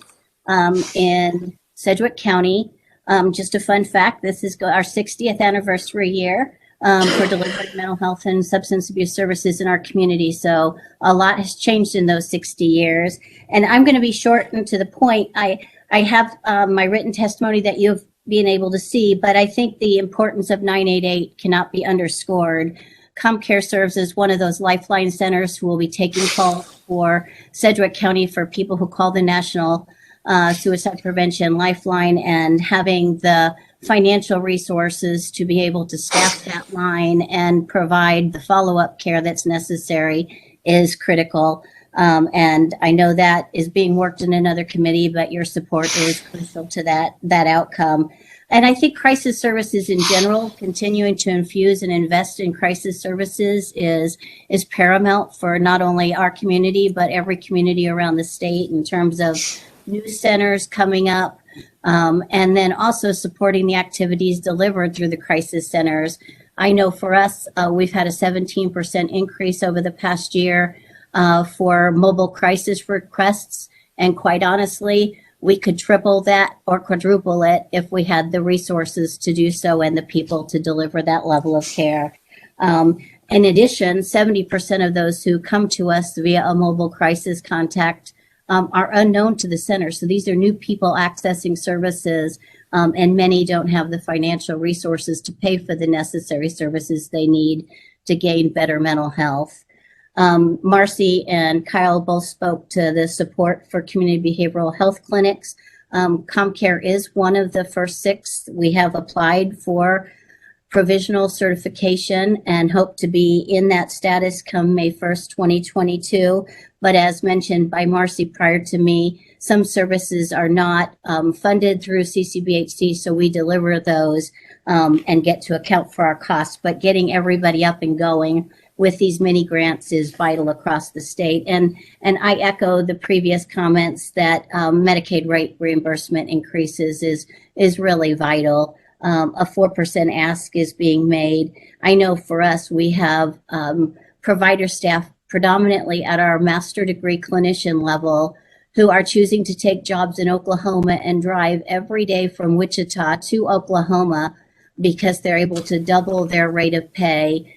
O: in Sedgwick County. Just a fun fact, this is our 60th anniversary year for delivering mental health and substance abuse services in our community. So a lot has changed in those 60 years. And I'm going to be short and to the point. I have my written testimony that you've been able to see, but I think the importance of 988 cannot be underscored. Comcare serves as one of those lifeline centers who will be taking calls for Sedgwick County for people who call the National Suicide Prevention Lifeline and having the financial resources to be able to staff that line and provide the follow-up care that's necessary is critical. And I know that is being worked in another committee, but your support is crucial to that outcome. And I think crisis services in general, continuing to infuse and invest in crisis services is paramount for not only our community, but every community around the state in terms of new centers coming up, and then also supporting the activities delivered through the crisis centers. I know for us, we've had a 17% increase over the past year for mobile crisis requests. And quite honestly, we could triple that or quadruple it if we had the resources to do so and the people to deliver that level of care. In addition, 70% of those who come to us via a mobile crisis contact are unknown to the center. So these are new people accessing services, and many don't have the financial resources to pay for the necessary services they need to gain better mental health. Marcy and Kyle both spoke to the support for community behavioral health clinics. Comcare is one of the first 6. We have applied for provisional certification and hope to be in that status come May 1st, 2022. But as mentioned by Marcy prior to me, some services are not funded through CCBHC, so we deliver those and get to account for our costs. But getting everybody up and going with these mini grants is vital across the state. And I echo the previous comments that Medicaid rate reimbursement increases is really vital. A 4% ask is being made. I know for us, we have provider staff predominantly at our master degree clinician level who are choosing to take jobs in Oklahoma and drive every day from Wichita to Oklahoma because they're able to double their rate of pay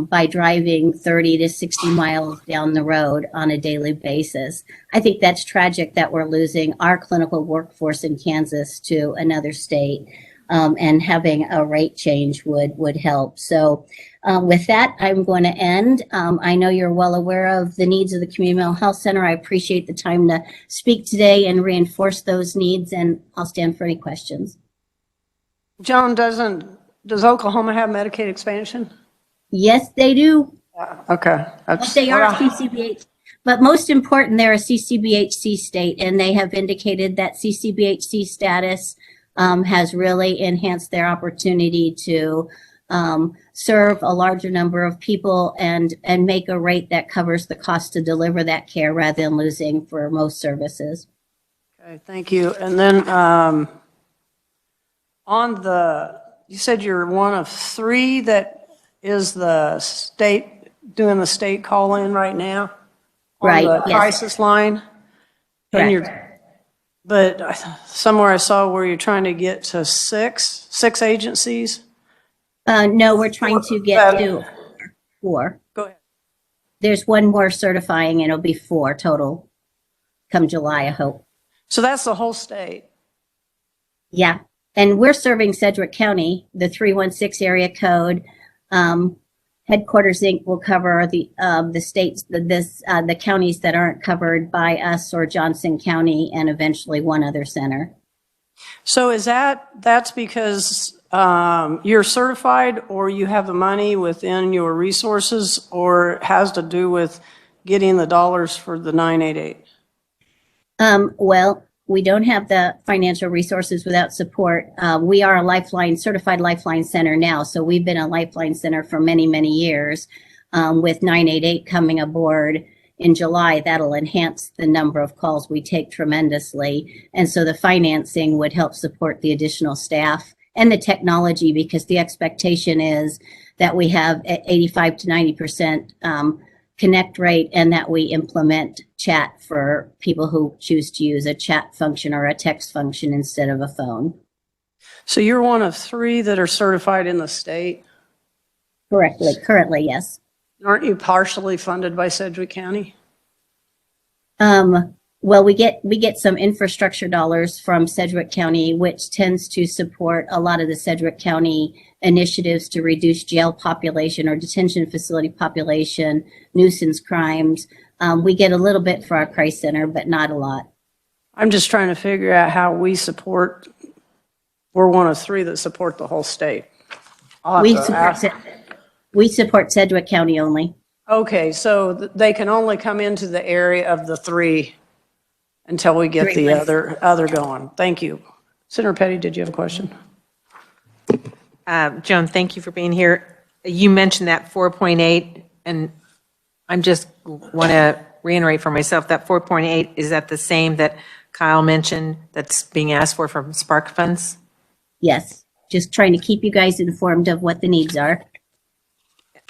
O: by driving 30 to 60 miles down the road on a daily basis. I think that's tragic that we're losing our clinical workforce in Kansas to another state, and having a rate change would help. So with that, I'm going to end. I know you're well aware of the needs of the Community Mental Health Center. I appreciate the time to speak today and reinforce those needs, and I'll stand for any questions.
A: Joan, does Oklahoma have Medicaid expansion?
O: Yes, they do.
A: Okay.
O: But they are CCBH. But most important, they're a CCBHC state, and they have indicated that CCBHC status has really enhanced their opportunity to serve a larger number of people and make a rate that covers the cost to deliver that care rather than losing for most services.
A: Okay, thank you. And then you said you're one of 3 that is the state, doing the state call-in right now?
O: Right,
A: On the
O: yes.
A: crisis line?
O: Correct.
A: But somewhere I saw where you're trying to get to 6 agencies?
O: No, we're trying to get to 4.
A: Go ahead.
O: There's one more certifying, and it'll be 4 total come July, I hope.
A: So that's the whole state?
O: Yeah, and we're serving Sedgwick County, the 316 area code. Headquarters Inc. will cover the states, the counties that aren't covered by us or Johnson County, and eventually one other center.
A: So is that's because you're certified, or you have the money within your resources, or it has to do with getting the dollars for the 988?
O: Well, we don't have the financial resources without support. We are a certified Lifeline center now. So we've been a Lifeline center for many, many years. With 988 coming aboard in July, that'll enhance the number of calls we take tremendously. And so the financing would help support the additional staff and the technology, because the expectation is that we have 85 to 90% connect rate, and that we implement chat for people who choose to use a chat function or a text function instead of a phone.
A: So you're one of 3 that are certified in the state?
O: Currently, yes.
A: Aren't you partially funded by Sedgwick County?
O: Well, we get some infrastructure dollars from Sedgwick County, which tends to support a lot of the Sedgwick County initiatives to reduce jail population or detention facility population, nuisance crimes. We get a little bit for our crisis center, but not a lot.
A: I'm just trying to figure out how we support we're one of 3 that support the whole state. I'll have
O: We
A: to
O: support,
A: ask.
O: we support Sedgwick County only.
A: Okay, so they can only come into the area of the 3 until we get
O: 3
A: the
O: months.
A: other going. Thank you. Senator Petty, did you have a question?
E: Joan, thank you for being here. You mentioned that 4.8, and I'm just want to reiterate for myself, that 4.8, is that the same that Kyle mentioned that's being asked for from Spark funds?
O: Yes, just trying to keep you guys informed of what the needs are.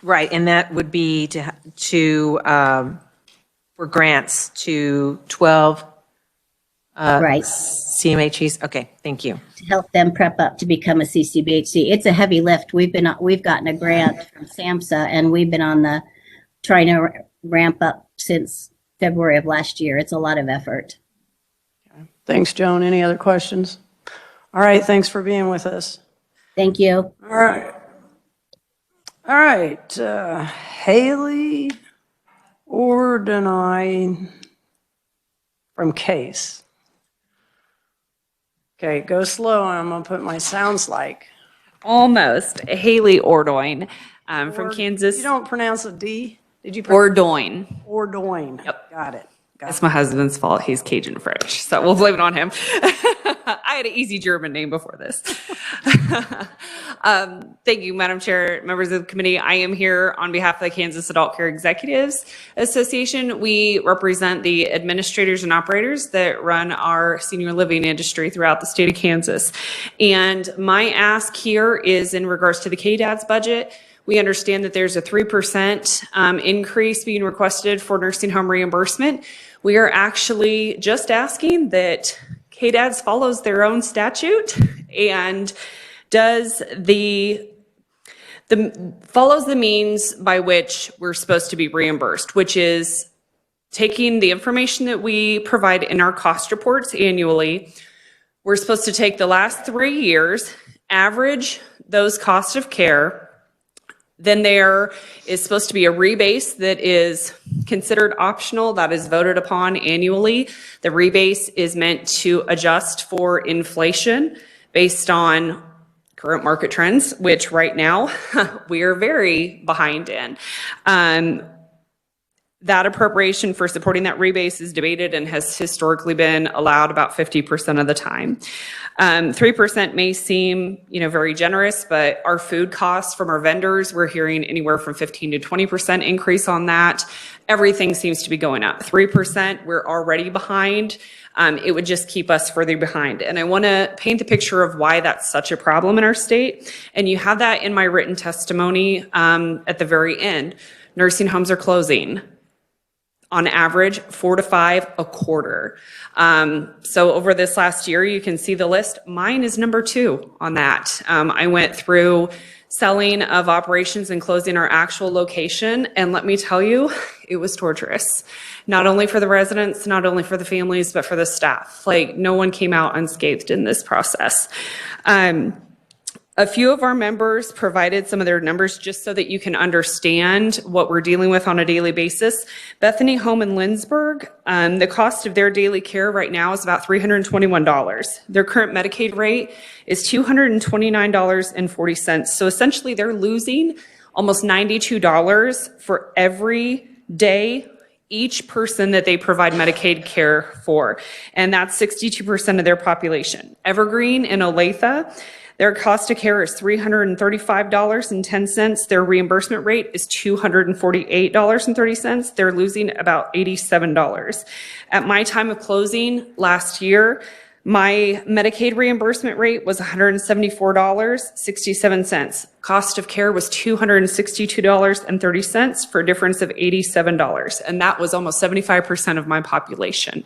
E: Right, and that would be for grants to 12
O: Right.
E: CMHEs? Okay, thank you.
O: To help them prep up to become a CCBHC. It's a heavy lift. We've gotten a grant from SAMHSA, and we've been trying to ramp up since February of last year. It's a lot of effort.
A: Thanks, Joan. Any other questions? All right, thanks for being with us.
O: Thank you.
A: All right, Haley Ordenine from Case. Okay, go slow, I'm gonna put my sounds like.
P: Almost. Haley Ordoin from Kansas.
A: You don't pronounce a D? Did you?
P: Ordoin.
A: Ordoin.
P: Yep.
A: Got it.
P: It's my husband's fault. He's Cajun French, so we'll blame it on him. I had an easy German name before this. Thank you, Madam Chair, members of the committee. I am here on behalf of the Kansas Adult Care Executives Association. We represent the administrators and operators that run our senior living industry throughout the state of Kansas. And my ask here is in regards to the KDAD's budget. We understand that there's a 3% increase being requested for nursing home reimbursement. We are actually just asking that KDADS follows their own statute and does follows the means by which we're supposed to be reimbursed, which is taking the information that we provide in our cost reports annually. We're supposed to take the last 3 years, average those costs of care. Then there is supposed to be a rebase that is considered optional, that is voted upon annually. The rebase is meant to adjust for inflation based on current market trends, which right now we are very behind in. That appropriation for supporting that rebase is debated and has historically been allowed about 50% of the time. 3% may seem, very generous, but our food costs from our vendors, we're hearing anywhere from 15 to 20% increase on that. Everything seems to be going up. 3%, we're already behind. It would just keep us further behind. And I want to paint the picture of why that's such a problem in our state. And you have that in my written testimony at the very end. Nursing homes are closing. On average, 4 to 5 a quarter. So over this last year, you can see the list. Mine is number 2 on that. I went through selling of operations and closing our actual location. And let me tell you, it was torturous. Not only for the residents, not only for the families, but for the staff. No one came out unscathed in this process. A few of our members provided some of their numbers just so that you can understand what we're dealing with on a daily basis. Bethany Home in Lindsborg, the cost of their daily care right now is about $321. Their current Medicaid rate is $229.40. So essentially they're losing almost $92 for every day each person that they provide Medicaid care for. And that's 62% of their population. Evergreen in Olathe, their cost of care is $335.10. Their reimbursement rate is $248.30. They're losing about $87. At my time of closing last year, my Medicaid reimbursement rate was $174.67. Cost of care was $262.30 for a difference of $87. And that was almost 75% of my population.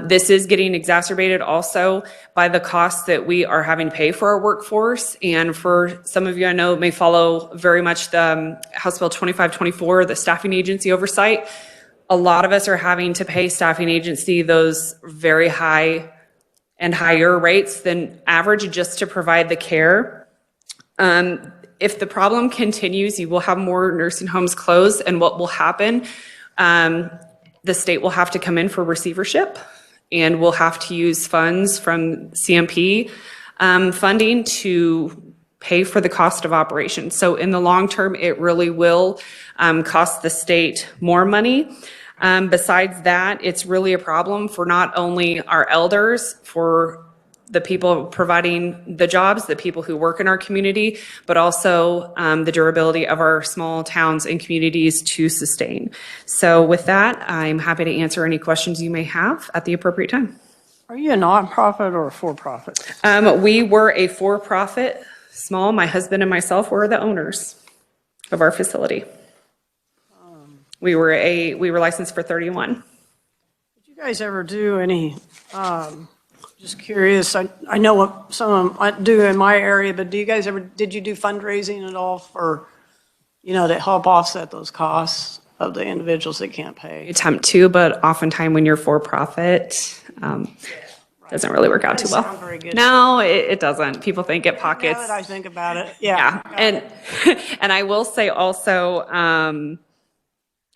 P: This is getting exacerbated also by the costs that we are having to pay for our workforce. And for some of you I know may follow very much the House Bill 2524, the staffing agency oversight. A lot of us are having to pay staffing agency those very high and higher rates than average just to provide the care. If the problem continues, you will have more nursing homes closed, and what will happen, the state will have to come in for receivership, and we'll have to use funds from CMP funding to pay for the cost of operations. So in the long term, it really will cost the state more money. Besides that, it's really a problem for not only our elders, for the people providing the jobs, the people who work in our community, but also the durability of our small towns and communities to sustain. So with that, I'm happy to answer any questions you may have at the appropriate time.
A: Are you a nonprofit or a for-profit?
P: We were a for-profit, small. My husband and myself were the owners of our facility. We were licensed for 31.
A: Did you guys ever do any, just curious, I know what some of them do in my area, but did you do fundraising at all for, to help offset those costs of the individuals that can't pay?
P: Attempt to, but oftentimes when you're for-profit, doesn't really work out too well.
A: Sound very good.
P: No, it doesn't. People think it pockets.
A: Now that I think about it,
P: Yeah, and I will say also,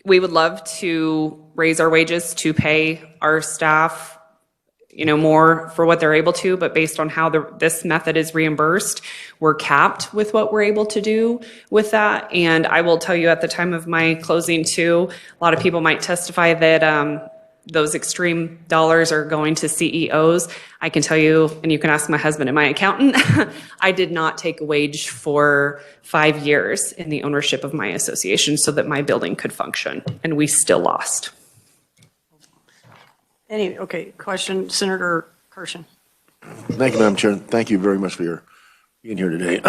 P: we would love to raise our wages to pay our staff, more for what they're able to, but based on how this method is reimbursed, we're capped with what we're able to do with that. And I will tell you, at the time of my closing too, a lot of people might testify that those extreme dollars are going to CEOs. I can tell you, and you can ask my husband and my accountant, I did not take a wage for 5 years in the ownership of my association so that my building could function, and we still lost.
A: Okay, question, Senator Kirshen.
J: Thank you, Madam Chair. Thank you very much for your being here today.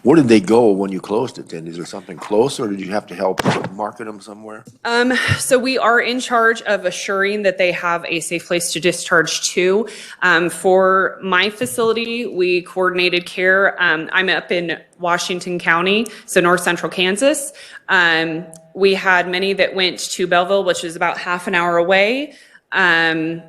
J: Where did they go when you closed it then? Is there something close, or did you have to help market them somewhere?
P: So we are in charge of assuring that they have a safe place to discharge to. For my facility, we coordinated care. I'm up in Washington County, so north central Kansas. We had many that went to Belleville, which is about half an hour away.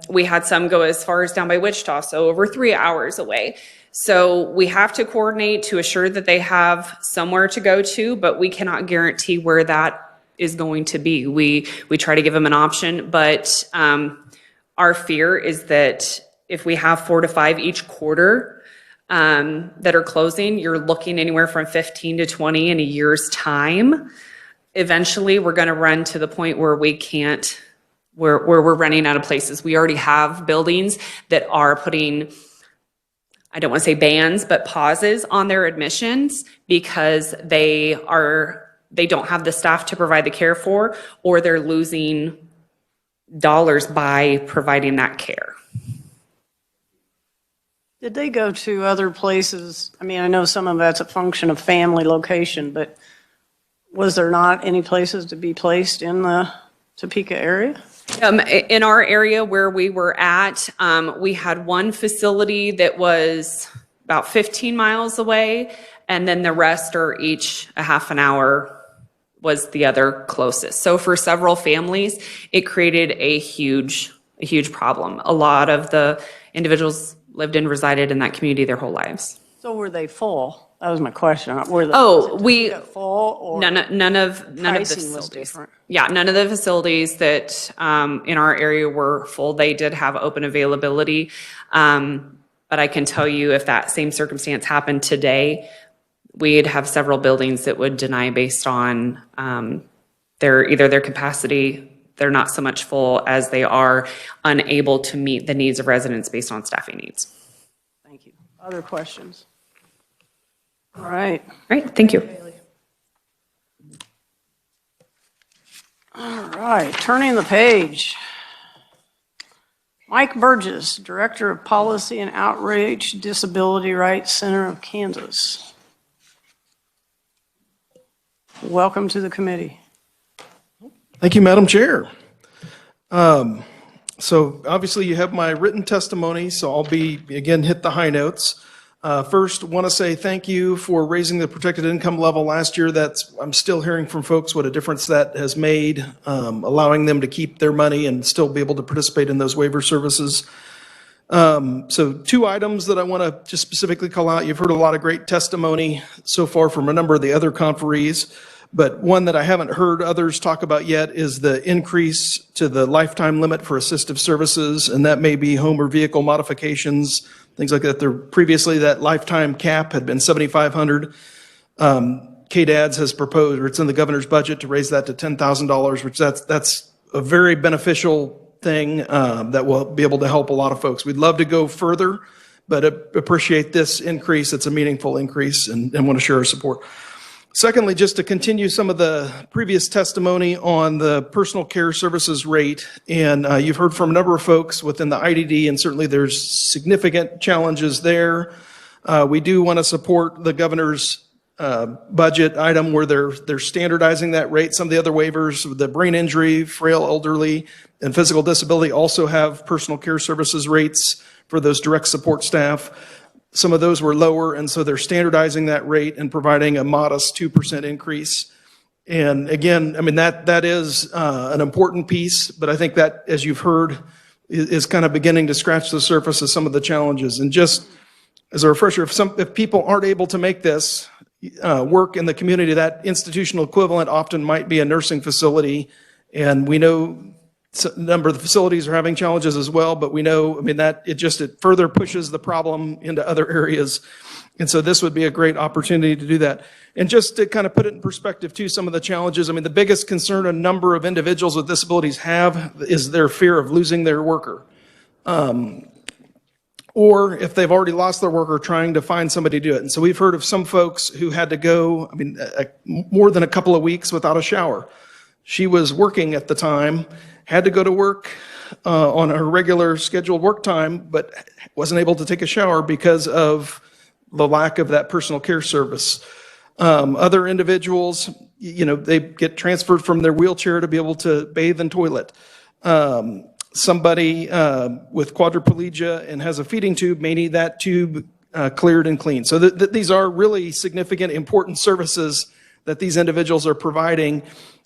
P: We had some go as far as down by Wichita, so over 3 hours away. So we have to coordinate to assure that they have somewhere to go to, but we cannot guarantee where that is going to be. We try to give them an option, but our fear is that if we have 4 to 5 each quarter that are closing, you're looking anywhere from 15 to 20 in a year's time. Eventually, we're going to run to the point where we can't, where we're running out of places. We already have buildings that are putting, I don't want to say bans, but pauses on their admissions because they don't have the staff to provide the care for, or they're losing dollars by providing that care.
A: Did they go to other places? I mean, I know some of that's a function of family location, but was there not any places to be placed in the Topeka area?
P: In our area where we were at, we had one facility that was about 15 miles away, and then the rest are each a half an hour was the other closest. So for several families, it created a huge problem. A lot of the individuals lived and resided in that community their whole lives.
A: So were they full? That was my question. Were they full, or
P: none of the
A: pricing was
P: facilities.
A: different?
P: Yeah, none of the facilities that in our area were full. They did have open availability, but I can tell you, if that same circumstance happened today, we'd have several buildings that would deny based on their capacity. They're not so much full as they are unable to meet the needs of residents based on staffing needs.
A: Thank you. Other questions? All right.
P: Thank you.
A: All right, turning the page. Mike Burgess, Director of Policy and Outreach, Disability Rights Center of Kansas. Welcome to the committee.
Q: Thank you, Madam Chair. So obviously you have my written testimony, so I'll hit the high notes. First, want to say thank you for raising the protected income level last year. I'm still hearing from folks what a difference that has made, allowing them to keep their money and still be able to participate in those waiver services. So 2 items that I want to just specifically call out. You've heard a lot of great testimony so far from a number of the other conferees, but one that I haven't heard others talk about yet is the increase to the lifetime limit for assistive services, and that may be home or vehicle modifications, things like that. There previously, that lifetime cap had been $7,500. KDADS has proposed, or it's in the governor's budget, to raise that to $10,000, which that's a very beneficial thing that will be able to help a lot of folks. We'd love to go further, but appreciate this increase. It's a meaningful increase and want to share our support. Secondly, just to continue some of the previous testimony on the personal care services rate, and you've heard from a number of folks within the IDD, and certainly there's significant challenges there. We do want to support the governor's budget item where they're standardizing that rate. Some of the other waivers, the brain injury, frail elderly, and physical disability also have personal care services rates for those direct support staff. Some of those were lower, and so they're standardizing that rate and providing a modest 2% increase. And again, I mean, that is an important piece, but I think that, as you've heard, is kind of beginning to scratch the surface of some of the challenges. And just as a refresher, if people aren't able to make this work in the community, that institutional equivalent often might be a nursing facility. And we know a number of the facilities are having challenges as well, but we know, I mean, that it further pushes the problem into other areas. And so this would be a great opportunity to do that. And just to kind of put it in perspective too, some of the challenges, I mean, the biggest concern a number of individuals with disabilities have is their fear of losing their worker. Or if they've already lost their worker, trying to find somebody to do it. And so we've heard of some folks who had to go, I mean, more than a couple of weeks without a shower. She was working at the time, had to go to work on her regular scheduled work time, but wasn't able to take a shower because of the lack of that personal care service. Other individuals, they get transferred from their wheelchair to be able to bathe and toilet. Somebody with quadriplegia and has a feeding tube may need that tube cleared and cleaned. So these are really significant, important services that these individuals are providing.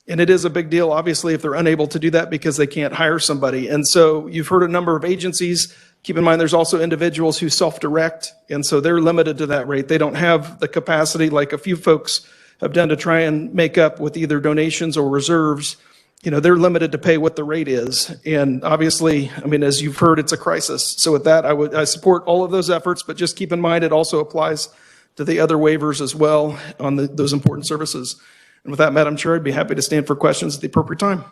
Q: And it is a big deal, obviously, if they're unable to do that because they can't hire somebody. And so you've heard a number of agencies. Keep in mind, there's also individuals who self-direct, and so they're limited to that rate. They don't have the capacity like a few folks have done to try and make up with either donations or reserves. They're limited to pay what the rate is. And obviously, I mean, as you've heard, it's a crisis. So with that, I support all of those efforts, but just keep in mind it also applies to the other waivers as well on those important services. And with that, Madam Chair, I'd be happy to stand for questions at the appropriate time.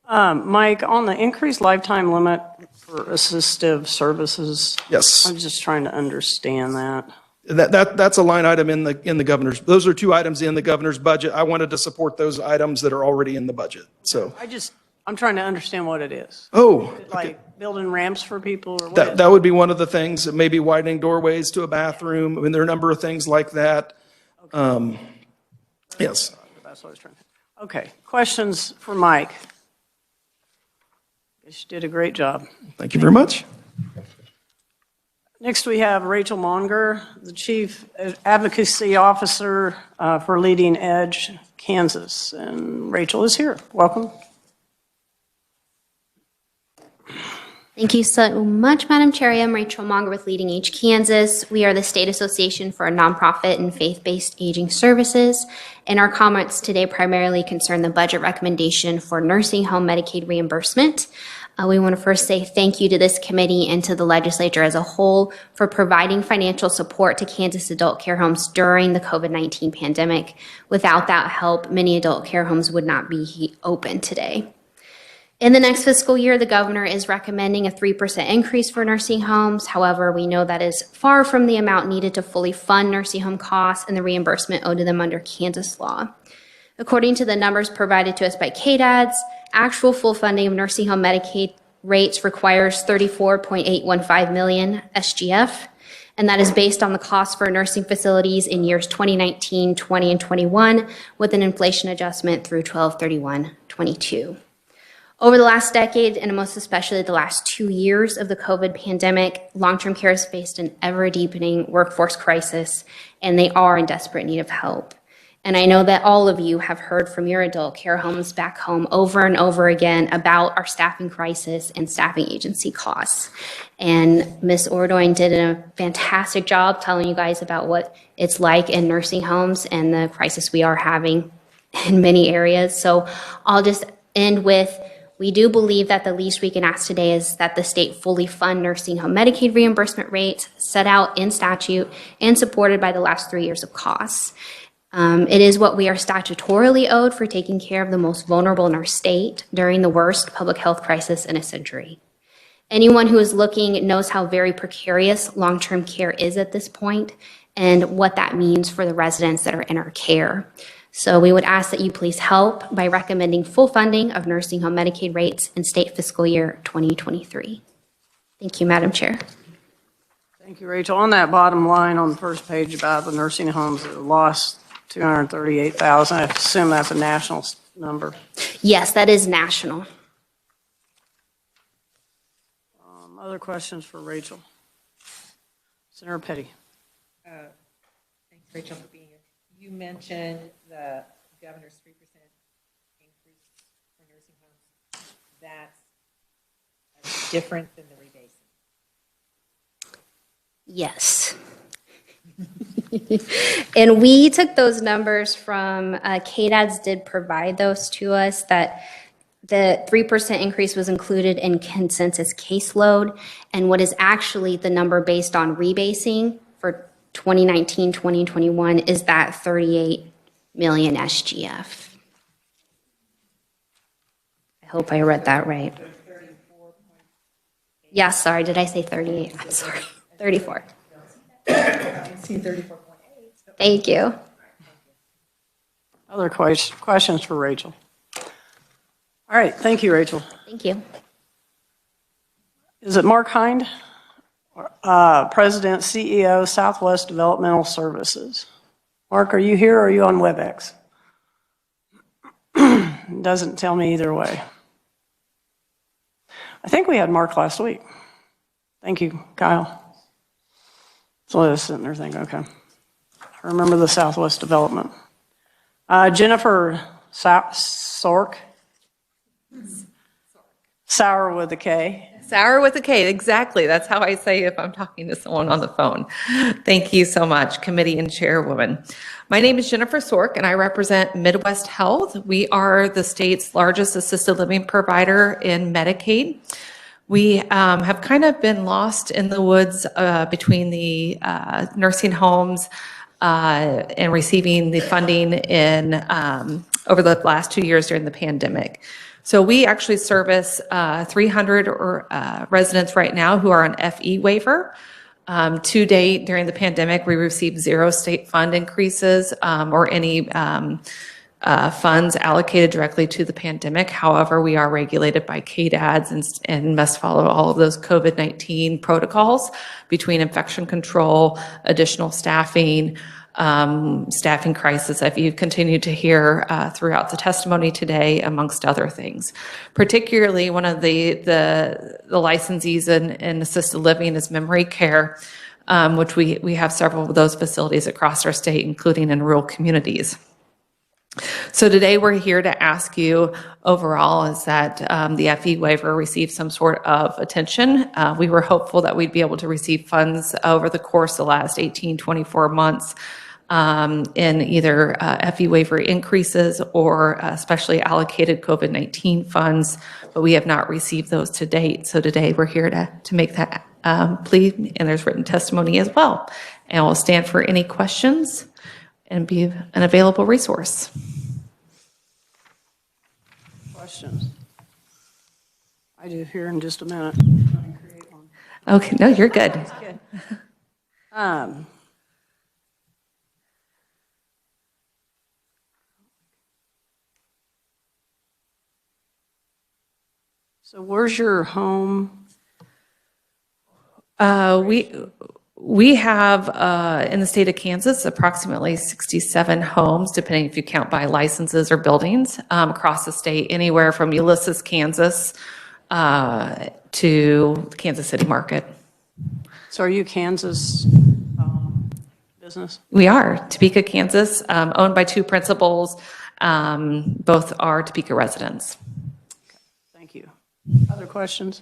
A: Mike, on the increased lifetime limit for assistive services.
Q: Yes.
A: I'm just trying to understand that.
Q: That's a line item in the governor's. Those are two items in the governor's budget. I wanted to support those items that are already in the budget. So
A: I'm trying to understand what it is.
Q: Oh,
A: like building ramps for people or what?
Q: That would be one of the things. Maybe widening doorways to a bathroom. I mean, there are a number of things like that.
A: Okay.
Q: Yes.
A: That's what I was trying to. Okay. Questions for Mike? You did a great job.
Q: Thank you very much.
A: Next, we have Rachel Monger, the Chief Advocacy Officer for Leading Edge Kansas. And Rachel is here. Welcome.
R: Thank you so much, Madam Chair. I am Rachel Monger with Leading Age Kansas. We are the state association for nonprofit and faith-based aging services. And our comments today primarily concern the budget recommendation for nursing home Medicaid reimbursement. We want to first say thank you to this committee and to the legislature as a whole for providing financial support to Kansas adult care homes during the COVID-19 pandemic. Without that help, many adult care homes would not be open today. In the next fiscal year, the governor is recommending a 3% increase for nursing homes. However, we know that is far from the amount needed to fully fund nursing home costs and the reimbursement owed to them under Kansas law. According to the numbers provided to us by KDADS, actual full funding of nursing home Medicaid rates requires $34.815 million SGF, and that is based on the cost for nursing facilities in years 2019, 20, and 21, with an inflation adjustment through 12/31/22. Over the last decade, and most especially the last 2 years of the COVID pandemic, long-term care has faced an ever-deepening workforce crisis, and they are in desperate need of help. And I know that all of you have heard from your adult care homes back home over and over again about our staffing crisis and staffing agency costs. And Ms. Ordoin did a fantastic job telling you guys about what it's like in nursing homes and the crisis we are having in many areas. So I'll just end with, We do believe that the least we can ask today is that the state fully fund nursing home Medicaid reimbursement rates set out in statute and supported by the last 3 years of costs. It is what we are statutorily owed for taking care of the most vulnerable in our state during the worst public health crisis in a century. Anyone who is looking knows how very precarious long-term care is at this point and what that means for the residents that are in our care. So we would ask that you please help by recommending full funding of nursing home Medicaid rates in state fiscal year 2023. Thank you, Madam Chair.
A: Thank you, Rachel. On that bottom line on the first page about the nursing homes that lost 238,000, I assume that's a national number.
R: Yes, that is national.
A: Other questions for Rachel? Senator Petty.
E: Thanks, Rachel, for being here. You mentioned the governor's 3% increase for nursing homes. That's different than the rebasing.
R: Yes. And we took those numbers from, KDADS did provide those to us, that the 3% increase was included in consensus caseload, and what is actually the number based on rebasing for 2019, 2021 is that 38 million SGF. I hope I read that right. Yeah, sorry, did I say 38? I'm sorry, 34. Thank you.
A: Other questions for Rachel? All right, thank you, Rachel.
R: Thank you.
A: Is it Mark Hind? President, CEO, Southwest Developmental Services. Mark, are you here or are you on WebEx? Doesn't tell me either way. I think we had Mark last week. Thank you, Kyle. So I was sitting there thinking, okay. I remember the Southwest Development. Jennifer Sork. Sour with a K.
S: Sour with a K, exactly. That's how I say if I'm talking to someone on the phone. Thank you so much, committee and chairwoman. My name is Jennifer Sork, and I represent Midwest Health. We are the state's largest assisted living provider in Medicaid. We have kind of been lost in the woods between the nursing homes and receiving the funding in over the last 2 years during the pandemic. So we actually service 300 residents right now who are on FE waiver. To date, during the pandemic, we received 0 state fund increases or any funds allocated directly to the pandemic. However, we are regulated by KDADS and must follow all of those COVID-19 protocols between infection control, additional staffing, staffing crisis that you've continued to hear throughout the testimony today, amongst other things. Particularly, one of the licensees in assisted living is memory care, which we have several of those facilities across our state, including in rural communities. So today we're here to ask you overall is that the FE waiver received some sort of attention. We were hopeful that we'd be able to receive funds over the course of the last 18, 24 months in either FE waiver increases or specially allocated COVID-19 funds, but we have not received those to date. So today we're here to make that plea, and there's written testimony as well. And we'll stand for any questions and be an available resource.
A: Questions? I do here in just a minute.
S: Okay, no, you're good.
A: So where's your home?
S: We have, in the state of Kansas, approximately 67 homes, depending if you count by licenses or buildings, across the state, anywhere from Ulysses, Kansas, to the Kansas City market.
A: So are you Kansas business?
S: We are, Topeka, Kansas, owned by 2 principals. Both are Topeka residents.
A: Thank you. Other questions?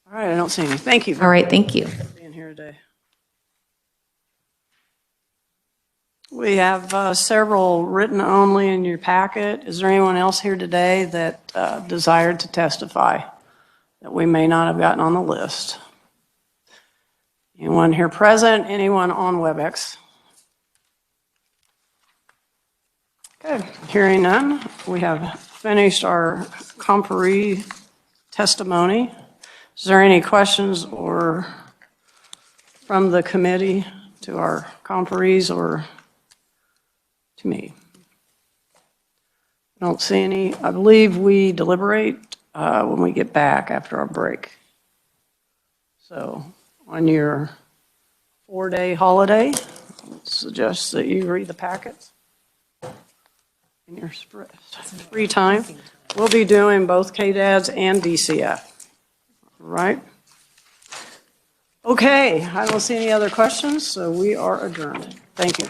A: All right, I don't see any. Thank you.
S: All right, thank you.
A: For being here today. We have several written only in your packet. Is there anyone else here today that desired to testify that we may not have gotten on the list? Anyone here present? Anyone on WebEx? Okay, hearing none, we have finished our Conferee testimony. Is there any questions or from the committee to our conferees or to me? I don't see any. I believe we deliberate when we get back after our break. So on your 4-day holiday, I suggest that you read the packets in your free time. We'll be doing both KDADS and DCF, right? Okay, I don't see any other questions, so we are adjourned. Thank you.